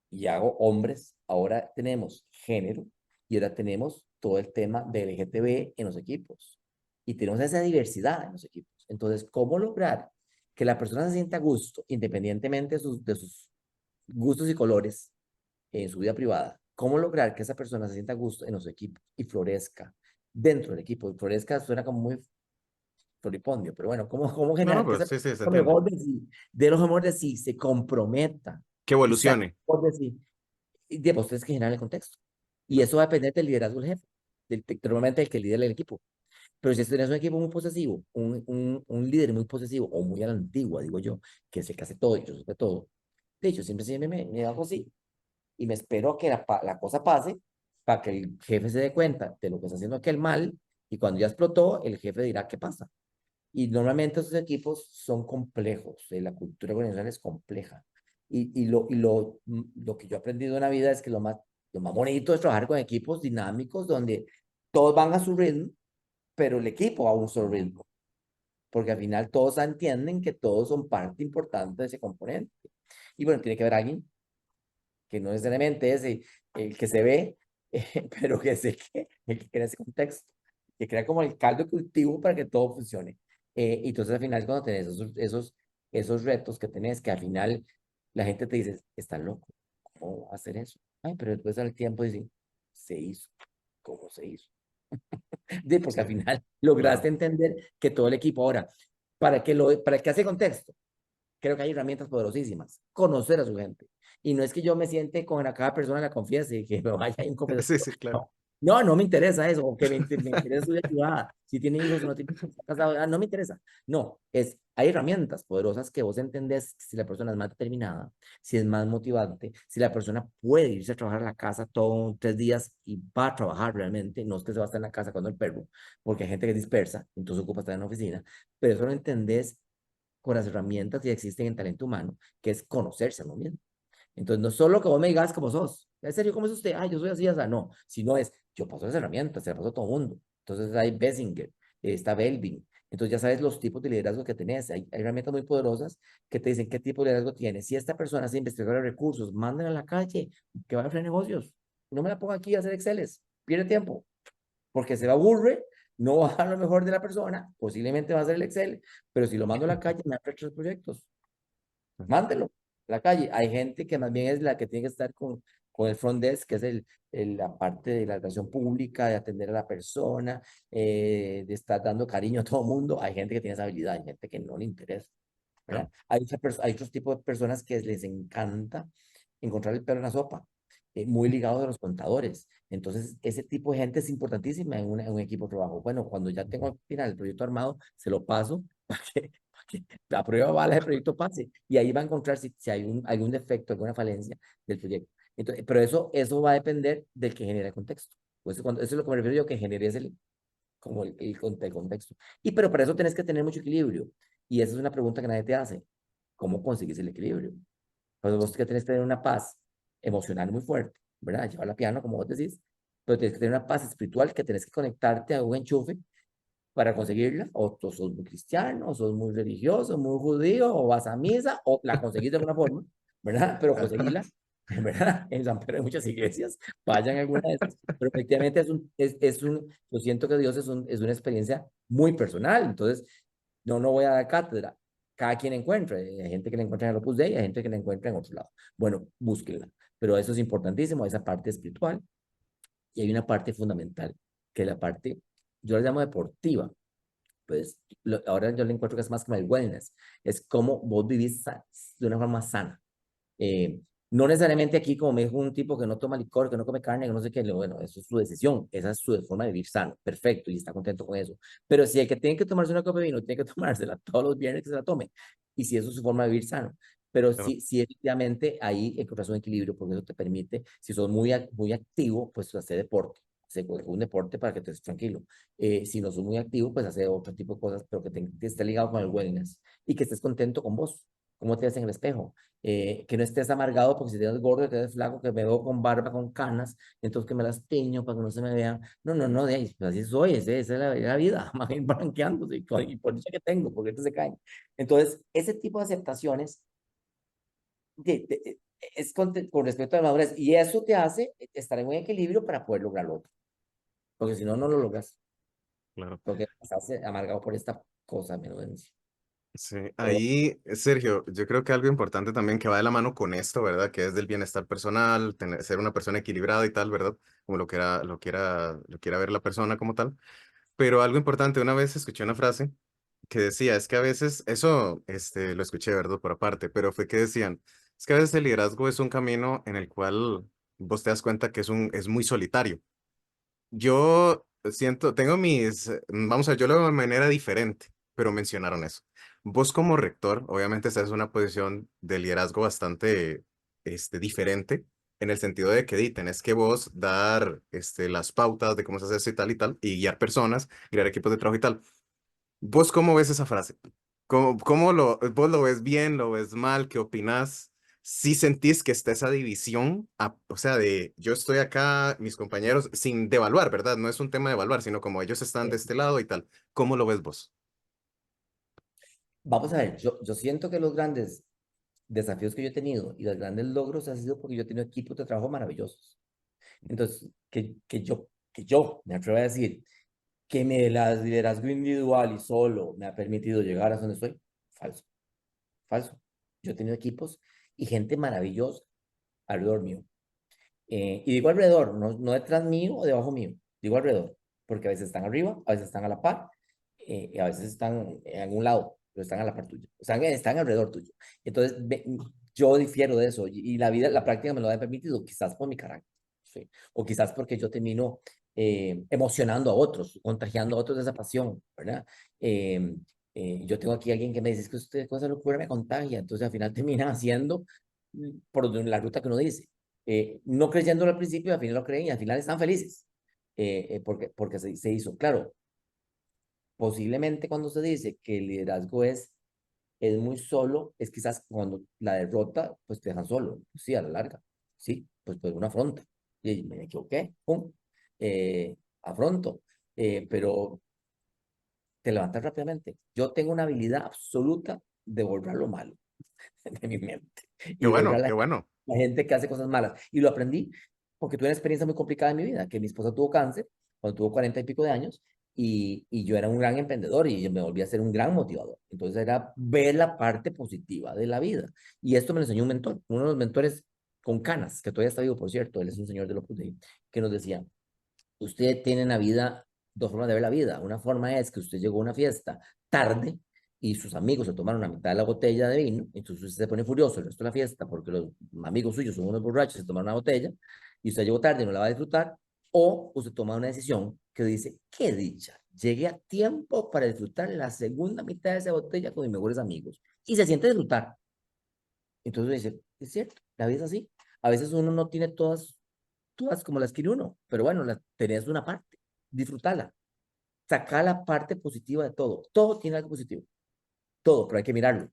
y hago hombres, ahora tenemos género y ahora tenemos todo el tema de LGTB en los equipos. Y tenemos esa diversidad en los equipos. Entonces, ¿cómo lograr que la persona se sienta a gusto, independientemente de sus gustos y colores en su vida privada? ¿Cómo lograr que esa persona se sienta a gusto en los equipos y florezca dentro del equipo? Y florezca suena como muy floripondio, pero bueno, ¿cómo No, no, generar que pues esa sí, sí, persona se lo entiende. mejor de lo mejor de sí, se comprometa Que y saque evolucione. lo mejor de sí? Y de vos tienes que generar el contexto. Y Claro. eso va a depender del liderazgo del jefe, normalmente el que lidera el equipo. Pero si tienes un equipo muy posesivo, un líder muy posesivo o muy a la antigua, digo yo, que es el que hace todo y yo sobre todo, de hecho, siempre me hago así y me espero a que la cosa pase para que el jefe se dé cuenta de lo que está haciendo aquel mal y cuando ya explotó, el jefe dirá qué pasa. Y normalmente esos equipos son complejos, la cultura organizacional es compleja. Lo que yo he aprendido en la vida es que lo más bonito es trabajar con equipos dinámicos donde todos van a su ritmo, pero el equipo va a un solo ritmo, porque al final todos entienden que todos son parte importante de ese componente. Y bueno, tiene que haber alguien que no necesariamente es el que se ve, pero que es el que crea ese contexto, que crea como el caldo de cultivo para que todo funcione. Y entonces al final cuando tenés esos retos que tenés, que al final la gente te dice, está loco, ¿cómo va a hacer eso? Ay, pero después al tiempo dicen, se hizo, ¿cómo se hizo? Porque Sí, al final lograste claro. entender que todo el equipo ahora, para que hace contexto, creo que hay herramientas poderosísimas. Conocer a su gente. Y no es que yo me siente con cada persona la confianza y que me vaya a un Sí, confesatorio. sí, claro. No, no me interesa eso. O que me interesa su vida privada. Si tiene hijos o no tiene hijos, está casado, no me interesa. No, hay herramientas poderosas que vos entendés si la persona es más determinada, si es más motivante, si la persona puede irse a trabajar a la casa todos 3 días y va a trabajar realmente. No es que se va a estar en la casa cuando el perro, porque hay gente que es dispersa, entonces ocupa estar en la oficina. Pero eso lo entendés con las herramientas que existen en talento humano, que es conocerse a uno mismo. Entonces, no solo que vos me digas cómo sos, en serio, ¿cómo es usted? Ah, yo soy así, así, no, sino es, yo paso las herramientas, se las paso a todo el mundo. Entonces, hay Bessinger, está Belvin, entonces ya sabes los tipos de liderazgo que tenés, hay herramientas muy poderosas que te dicen qué tipo de liderazgo tienes. Si esta persona es investigadora de recursos, mándenla a la calle, que vaya a hacer negocios. No me la ponga aquí a hacer Exceles, pierde tiempo porque se aburre, no va a dar lo mejor de la persona, posiblemente va a hacer el Excel, pero si lo mando a la calle, me da 3 proyectos. Mándelo a la calle. Hay gente que más bien es la que tiene que estar con el front desk, que es la parte de la relación pública, de atender a la persona, de estar dando cariño a todo el mundo. Hay gente que tiene esa habilidad, hay gente que no le interesa, Claro. ¿verdad? Hay otros tipos de personas que les encanta encontrar el pelo en la sopa, muy ligados a los contadores. Entonces, ese tipo de gente es importantísima en un equipo de trabajo. Bueno, cuando ya tengo al final el proyecto armado, se lo paso para que la prueba bala del proyecto pase. Y ahí va a encontrar si hay algún defecto, alguna falencia del proyecto. Entonces, pero eso va a depender del que genera el contexto. Pues eso es lo que me refiero yo, que genere como el contexto. Pero para eso tenés que tener mucho equilibrio. Y esa es una pregunta que nadie te hace. ¿Cómo consigues el equilibrio? Pues vos que tenés que tener una paz emocional muy fuerte, ¿verdad? Llevarla piano, como vos decís, pero tienes que tener una paz espiritual que tenés que conectarte a un enchufe para conseguirla. O tú sos muy cristiano, o sos muy religioso, muy judío, o vas a misa, o la conseguís de alguna forma, ¿verdad? Pero conseguirla, ¿verdad? En San Pedro hay muchas iglesias, vayan a alguna de esas. Pero efectivamente yo siento que Dios es una experiencia muy personal. Entonces, no voy a dar cátedra. Cada quien encuentra. Hay gente que la encuentra en el Opus Dei, hay gente que la encuentra en otro lado. Bueno, búsquenla. Pero eso es importantísimo, esa parte espiritual. Y hay una parte fundamental, que es la parte, yo la llamo deportiva. Pues ahora yo le encuentro que es más como el wellness. Es como vos vivís de una forma sana. Eh, no necesariamente aquí, como me dijo un tipo que no toma licor, que no come carne, que no sé qué, bueno, eso es su decisión, esa es su forma de vivir sano, perfecto, y está contento con eso. Pero si el que tiene que tomarse una copa de vino, tiene que tomársela todos los viernes que se la tome, y si eso es su forma de vivir sano. pero Claro. sí, efectivamente, ahí encontrás un equilibrio, porque eso te permite, si sos muy activo, pues hacer deporte, hacer un deporte para que estés tranquilo. Si no sos muy activo, pues hacer otro tipo de cosas, pero que esté ligado con el wellness y que estés contento con vos. ¿Cómo te ves en el espejo? Que no estés amargado porque si te ves gordo, te ves flaco, que me veo con barba, con canas, entonces que me las tiño para que no se me vean. No, no, no, de ahí, pues así soy, esa es la vida, más bien blanqueándose, y por eso que tengo, porque estos se caen. Entonces, ese tipo de aceptaciones es con respecto a la madurez, y eso te hace estar en un equilibrio para poder lograr lo otro, porque si no, no lo logras, Claro. porque estás amargado por esta cosa, menudencia. Sí, Pero ahí, Sergio, yo creo que algo importante también que va de la mano con esto, ¿verdad? Que es del bienestar personal, ser una persona equilibrada y tal, ¿verdad? Como lo quiera ver la persona como tal. Pero algo importante, una vez escuché una frase que decía, es que a veces, eso, lo escuché, ¿verdad? Por aparte, pero fue que decían, es que a veces el liderazgo es un camino en el cual vos te das cuenta que es muy solitario. Yo tengo vamos a ver, yo lo veo de manera diferente, pero mencionaron eso. Vos como rector, obviamente estás en una posición de liderazgo bastante, diferente, en el sentido de que tenés que vos dar, las pautas de cómo se hace eso y tal, y guiar personas, guiar equipos de trabajo y tal. ¿Vos cómo ves esa frase? ¿Vos lo ves bien, lo ves mal? ¿Qué opinás? Si sentís que está esa división, o sea, de yo estoy acá, mis compañeros, sin devaluar, ¿verdad? No es un tema de evaluar, sino como ellos están de este lado y tal. ¿Cómo lo ves vos? vamos a ver, yo siento que los grandes desafíos que yo he tenido y los grandes logros han sido porque yo he tenido equipos de trabajo maravillosos. Entonces, que yo me atrevo a decir que mi liderazgo individual y solo me ha permitido llegar a donde estoy, falso, falso. Yo he tenido equipos y gente maravillosa alrededor mío. Y digo alrededor, no detrás mío o debajo mío, digo alrededor, porque a veces están arriba, a veces están a la par, y a veces están en algún lado, pero están a la par tuya, están alrededor tuyo. Entonces, yo difiero de eso, y la vida, la práctica me lo ha permitido, quizás por mi carácter, ¿sí? O quizás porque yo termino emocionando a otros, contagiando a otros de esa pasión, ¿verdad? Eh, yo tengo aquí alguien que me dice, es que usted con esa locura me contagia, entonces al final termina haciendo por la ruta que uno dice no creyéndolo al principio, al final lo creen y al final están felices, porque se hizo. Claro, posiblemente cuando se dice que el liderazgo es muy solo, es quizás cuando la derrota, pues te dejan solo, sí, a la larga, sí, pues una afronta, y me equivoqué, pum, afronto, pero te levantas rápidamente. Yo tengo una habilidad absoluta de borrar lo malo de mi mente Qué y borrar bueno, qué bueno. la gente que hace cosas malas. Y lo aprendí porque tuve una experiencia muy complicada en mi vida, que mi esposa tuvo cáncer cuando tuvo 40 y pico de años y yo era un gran emprendedor y yo me volví a ser un gran motivador. Entonces era ver la parte positiva de la vida. Y esto me lo enseñó un mentor, uno de los mentores con canas, que todavía está vivo, por cierto, él es un señor de Opus Dei, que nos decía, usted tiene en la vida dos formas de ver la vida. Una forma es que usted llegó a una fiesta tarde y sus amigos se tomaron la mitad de la botella de vino, entonces usted se pone furioso el resto de la fiesta porque los amigos suyos son unos borrachos y se tomaron una botella y usted llegó tarde y no la va a disfrutar, o usted toma una decisión que dice, qué dicha, llegué a tiempo para disfrutar la segunda mitad de esa botella con mis mejores amigos y se siente disfrutar. Entonces dice, es cierto, la vida es así. A veces uno no tiene todas como las quiere uno, pero bueno, tenés una parte, disfrútala, saca la parte positiva de todo, todo tiene algo positivo, todo, pero hay que mirarlo.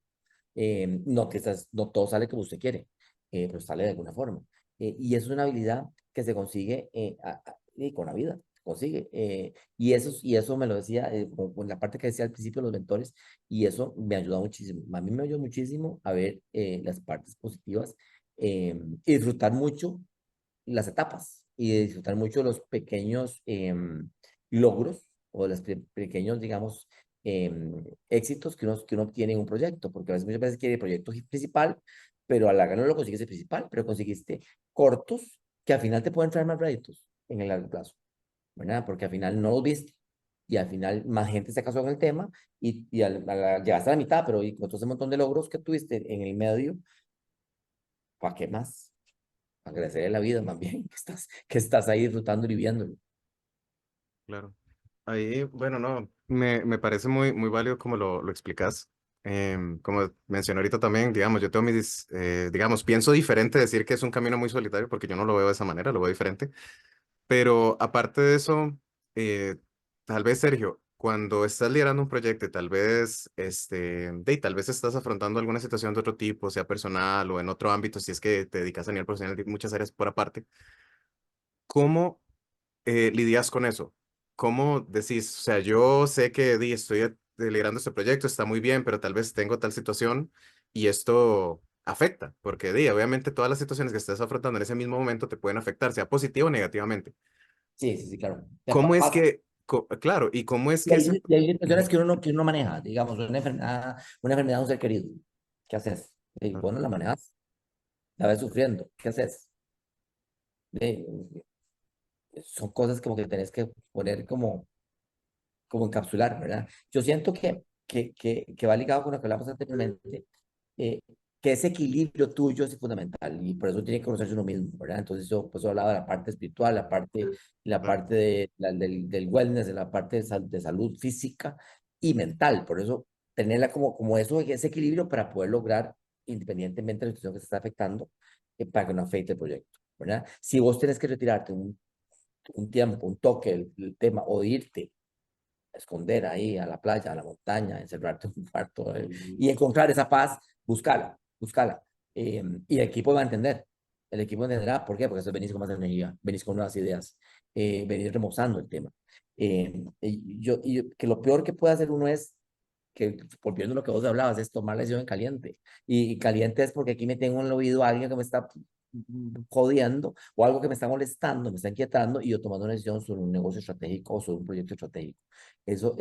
No que no todo sale como usted quiere, pero sale de alguna forma. Y eso es una habilidad que se consigue y con la vida, se consigue. Y eso me lo decía, con la parte que decía al principio los mentores, y eso me ayuda muchísimo. A mí me ayudó muchísimo a ver las partes positivas y disfrutar mucho las etapas y de disfrutar mucho los pequeños logros o los pequeños, digamos, éxitos que uno tiene en un proyecto, porque a veces, muchas veces quiere el proyecto principal, pero a la larga no lo consigues el principal, pero conseguiste cortos que al final te pueden traer más réditos en el largo plazo, ¿verdad? Porque al final no los viste y al final más gente se casó en el tema llegaste a la mitad, pero y con todo ese montón de logros que tuviste en el medio, ¿para qué más? Agradecerle la vida más bien, que estás ahí disfrutando y viviéndolo. Claro. Ahí, bueno, no, me parece muy, muy válido como lo explicas. Como mencioné ahorita también, digamos, yo tengo mis, digamos, pienso diferente decir que es un camino muy solitario porque yo no lo veo de esa manera, lo veo diferente. Pero aparte de eso, eh, tal vez, Sergio, cuando estás liderando un proyecto y tal vez, tal vez estás afrontando alguna situación de otro tipo, sea personal o en otro ámbito, si es que te dedicas a nivel profesional y muchas áreas por aparte, ¿cómo lidias con eso? ¿Cómo decís, o sea, yo sé que estoy liderando este proyecto, está muy bien, pero tal vez tengo tal situación y esto afecta, porque obviamente todas las situaciones que estés afrontando en ese mismo momento te pueden afectar, sea positivo o negativamente. Sí, sí, sí, claro. ¿Cómo es Pasa. que, claro, y cómo es que ese... Y hay situaciones Ujú, que uno no maneja, digamos, una enfermedad de un ser querido. ¿Qué haces? Y claro, vos no la manejas, la ves sufriendo. ¿Qué haces? Eh, Son cosas como que tenés que poner como encapsular, ¿verdad? Yo siento que va ligado con lo que hablamos anteriormente, eh, que ese equilibrio tuyo es fundamental y por eso tiene que conocerse uno mismo, ¿verdad? Entonces yo pues hablaba de la parte espiritual, la claro, parte del wellness, de la parte de salud física y mental, por eso tenerla como eso, ese equilibrio para poder lograr, independientemente de la situación que se está afectando, para que no afecte el proyecto, ¿verdad? Si vos tenés que retirarte un tiempo, un toque, el tema, o irte esconder ahí a la playa, a la montaña, encerrarte en un cuarto y encontrar esa paz, búscala, búscala. Y el equipo va a entender. El equipo entenderá, ¿por qué? Porque venís con más energía, venís con nuevas ideas, venís remozando el tema. Que lo peor que puede hacer uno es que, volviendo a lo que vos hablabas, es tomar la decisión en caliente. Y caliente es porque aquí me tengo en el oído a alguien que me está jodiendo o algo que me está molestando, me está inquietando y yo tomando una decisión sobre un negocio estratégico o sobre un proyecto estratégico. Eso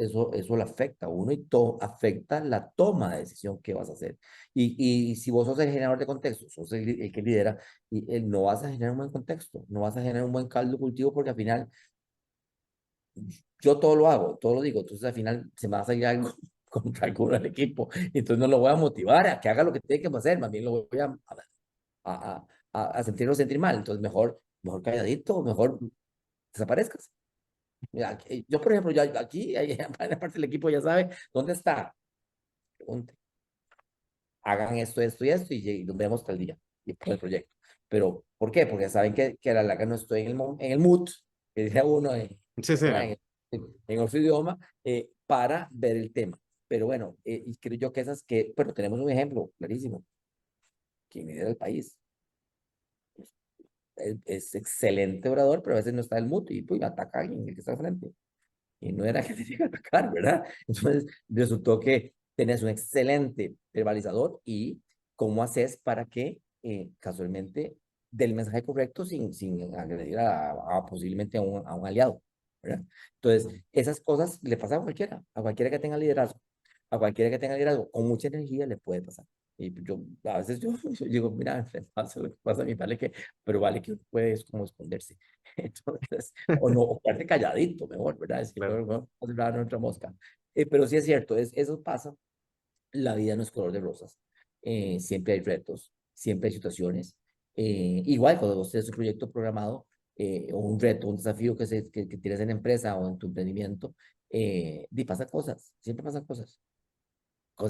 le afecta a uno y afecta la toma de decisión que vas a hacer. Y si vos sos el generador de contexto, sos el que lidera, no vas a generar un buen contexto, no vas a generar un buen caldo cultivo porque al final yo todo lo hago, todo lo digo, entonces al final se me va a salir algo contra alguno del equipo, entonces no lo voy a motivar a que haga lo que tiene que hacer, más bien lo voy a sentirlo sentir mal, entonces mejor calladito, mejor desaparezcas. Mira, yo, por ejemplo, ya aquí, la parte del equipo ya sabe dónde está. Pregunte, hagan esto, esto y esto y nos vemos tal día y por el proyecto. Pero, ¿por qué? Porque saben que a la larga no estoy en el mood, que dice uno sí, sí, ¿verdad? En otro idioma, para ver el tema. Pero bueno, y creo yo que bueno, tenemos un ejemplo clarísimo. Quien lidera el país es excelente orador, pero a veces no está en el mood y pues, ataca a alguien el que está al frente. Y no era que tenía que atacar, ¿verdad? Entonces resultó que tenés un excelente verbalizador y cómo haces para que casualmente dé el mensaje correcto sin agredir posiblemente a un aliado, ¿verdad? Entonces, esas cosas le pasan a cualquiera que tenga liderazgo, a cualquiera que tenga liderazgo, con mucha energía le puede pasar. Y yo, a veces yo digo, mira, pasa lo que pasa a mí, vale que, pero vale que uno puede es como esconderse. Entonces, o no, o quedarte calladito, mejor, ¿verdad? Decir, claro. no, no, no hablar otra mosca. Pero sí es cierto, eso pasa. La vida no es color de rosas. Siempre hay retos, siempre hay situaciones. Igual cuando vos tenés un proyecto programado, o un reto, un desafío que tienes en la empresa o en tu emprendimiento, pasan cosas, siempre pasan cosas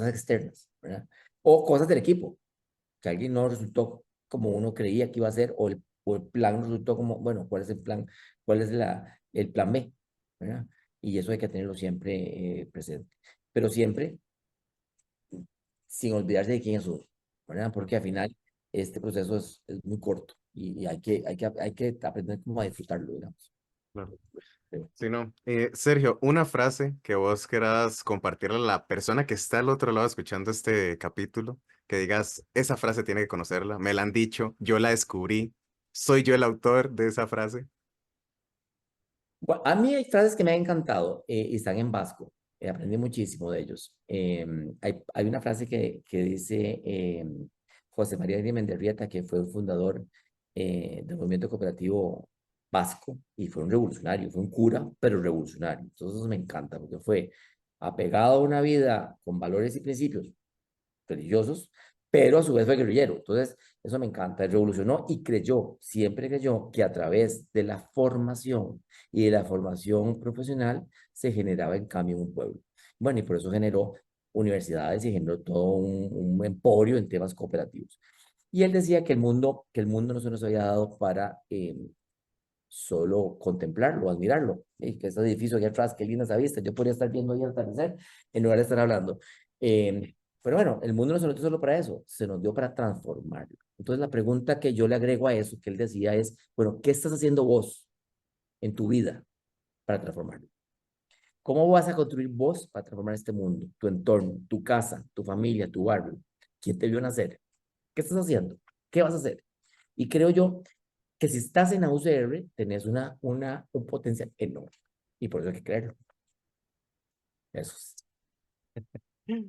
externas, ¿verdad? O cosas del equipo, que alguien no resultó como uno creía que iba a ser, o el plan resultó como, bueno, ¿cuál es el plan? ¿Cuál es el plan B? ¿Verdad? Y eso hay que tenerlo siempre presente. Pero siempre sin olvidarse de quién es uno, ¿verdad? Porque al final este proceso es muy corto y hay que aprender cómo a disfrutarlo, digamos. Claro. Pero, Sí, no. Sergio, una frase que vos quieras compartirle a la persona que está al otro lado escuchando este capítulo, que digas, esa frase tiene que conocerla, me la han dicho, yo la descubrí, soy yo el autor de esa frase. bueno, a mí hay frases que me han encantado y están en vasco. Aprendí muchísimo de ellos. Hay una frase que dice José María de Menderrieta, que fue el fundador del movimiento cooperativo vasco y fue un revolucionario, fue un cura, pero revolucionario. Entonces eso me encanta porque fue apegado a una vida con valores y principios religiosos, pero a su vez fue guerrillero. Entonces, eso me encanta. Él revolucionó y creyó, siempre creyó que a través de la formación y de la formación profesional se generaba el cambio en un pueblo. Bueno, y por eso generó universidades y generó todo un emporio en temas cooperativos. Y él decía que el mundo no se nos había dado para solo contemplarlo, admirarlo. Y que ese edificio allá atrás, qué linda esa vista, yo podría estar viendo ahí el atardecer en lugar de estar hablando. Pero bueno, el mundo no se nos dio solo para eso, se nos dio para transformarlo. Entonces la pregunta que yo le agrego a eso, que él decía es, bueno, ¿qué estás haciendo vos en tu vida para transformarlo? ¿Cómo vas a construir vos para transformar este mundo, tu entorno, tu casa, tu familia, tu barrio? ¿Quién te vio nacer? ¿Qué estás haciendo? ¿Qué vas a hacer? Y creo yo que si estás en la UCR, tenés un potencial enorme. Y por eso hay que creerlo. Eso es.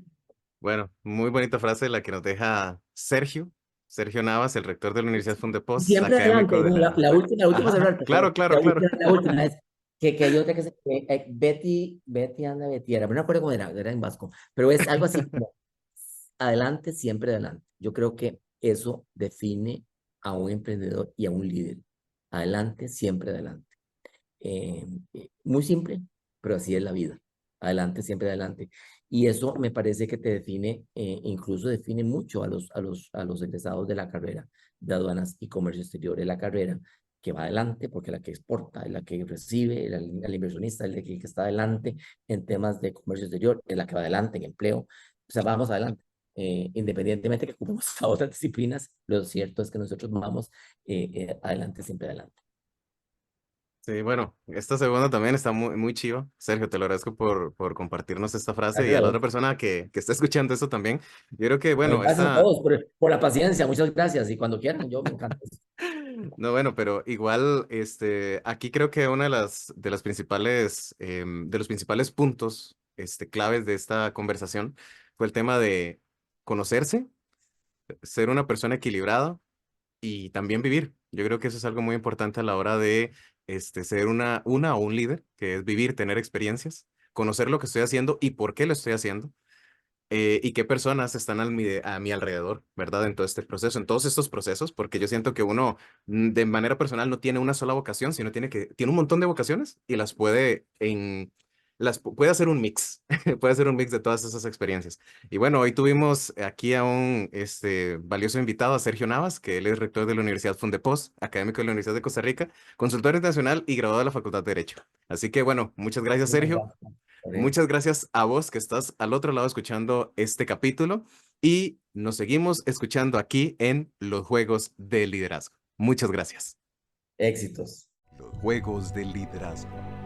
Bueno, muy bonita frase la que nos deja Sergio Navas, el rector de la Universidad Y Fundepos, siempre académico adelante, de no, la... la última Ajá, cerrar, perdón. claro, claro, claro. La última es que hay otra que se, Betty anda Betiera, pero no me acuerdo cómo era en vasco, pero es algo así como adelante, siempre adelante. Yo creo que eso define a un emprendedor y a un líder. Adelante, siempre adelante. Muy simple, pero así es la vida. Adelante, siempre adelante. Y eso me parece que te define, incluso define mucho a los egresados de la carrera de aduanas y comercio exterior. Es la carrera que va adelante, porque es la que exporta, es la que recibe, el inversionista, el que está adelante en temas de comercio exterior, es la que va adelante en empleo. O sea, vamos adelante. Independientemente que ocupemos a otras disciplinas, lo cierto es que nosotros vamos adelante, siempre adelante. Sí, bueno, esta segunda también está muy, muy chiva. Sergio, te lo agradezco por compartirnos esta frase y Gracias a a la otra vos. persona que está escuchando esto también. Yo creo que, No, bueno, gracias a esta... todos por la paciencia, muchas gracias. Y cuando quieran, yo me encanta. No, bueno, pero igual, aquí creo que una de las principales, de los principales puntos, claves de esta conversación fue el tema de conocerse, ser una persona equilibrada y también vivir. Yo creo que eso es algo muy importante a la hora de, ser una o un líder, que es vivir, tener experiencias, conocer lo que estoy haciendo y por qué lo estoy haciendo y qué personas están a mi alrededor, ¿verdad? En todo este proceso, en todos estos procesos, porque yo siento que uno de manera personal no tiene una sola vocación, sino tiene un montón de vocaciones y puede hacer un mix, puede hacer un mix de todas esas experiencias. Y bueno, hoy tuvimos aquí a un valioso invitado, a Sergio Navas, que él es rector de la Universidad Fundepos, académico de la Universidad de Costa Rica, consultor internacional y graduado de la Facultad de Derecho. Así que bueno, muchas gracias, Muchas Sergio. gracias. Jorge. Muchas gracias a vos que estás al otro lado escuchando este capítulo y nos seguimos escuchando aquí en los Juegos del Liderazgo. Muchas gracias. Éxitos. Los Juegos del Liderazgo.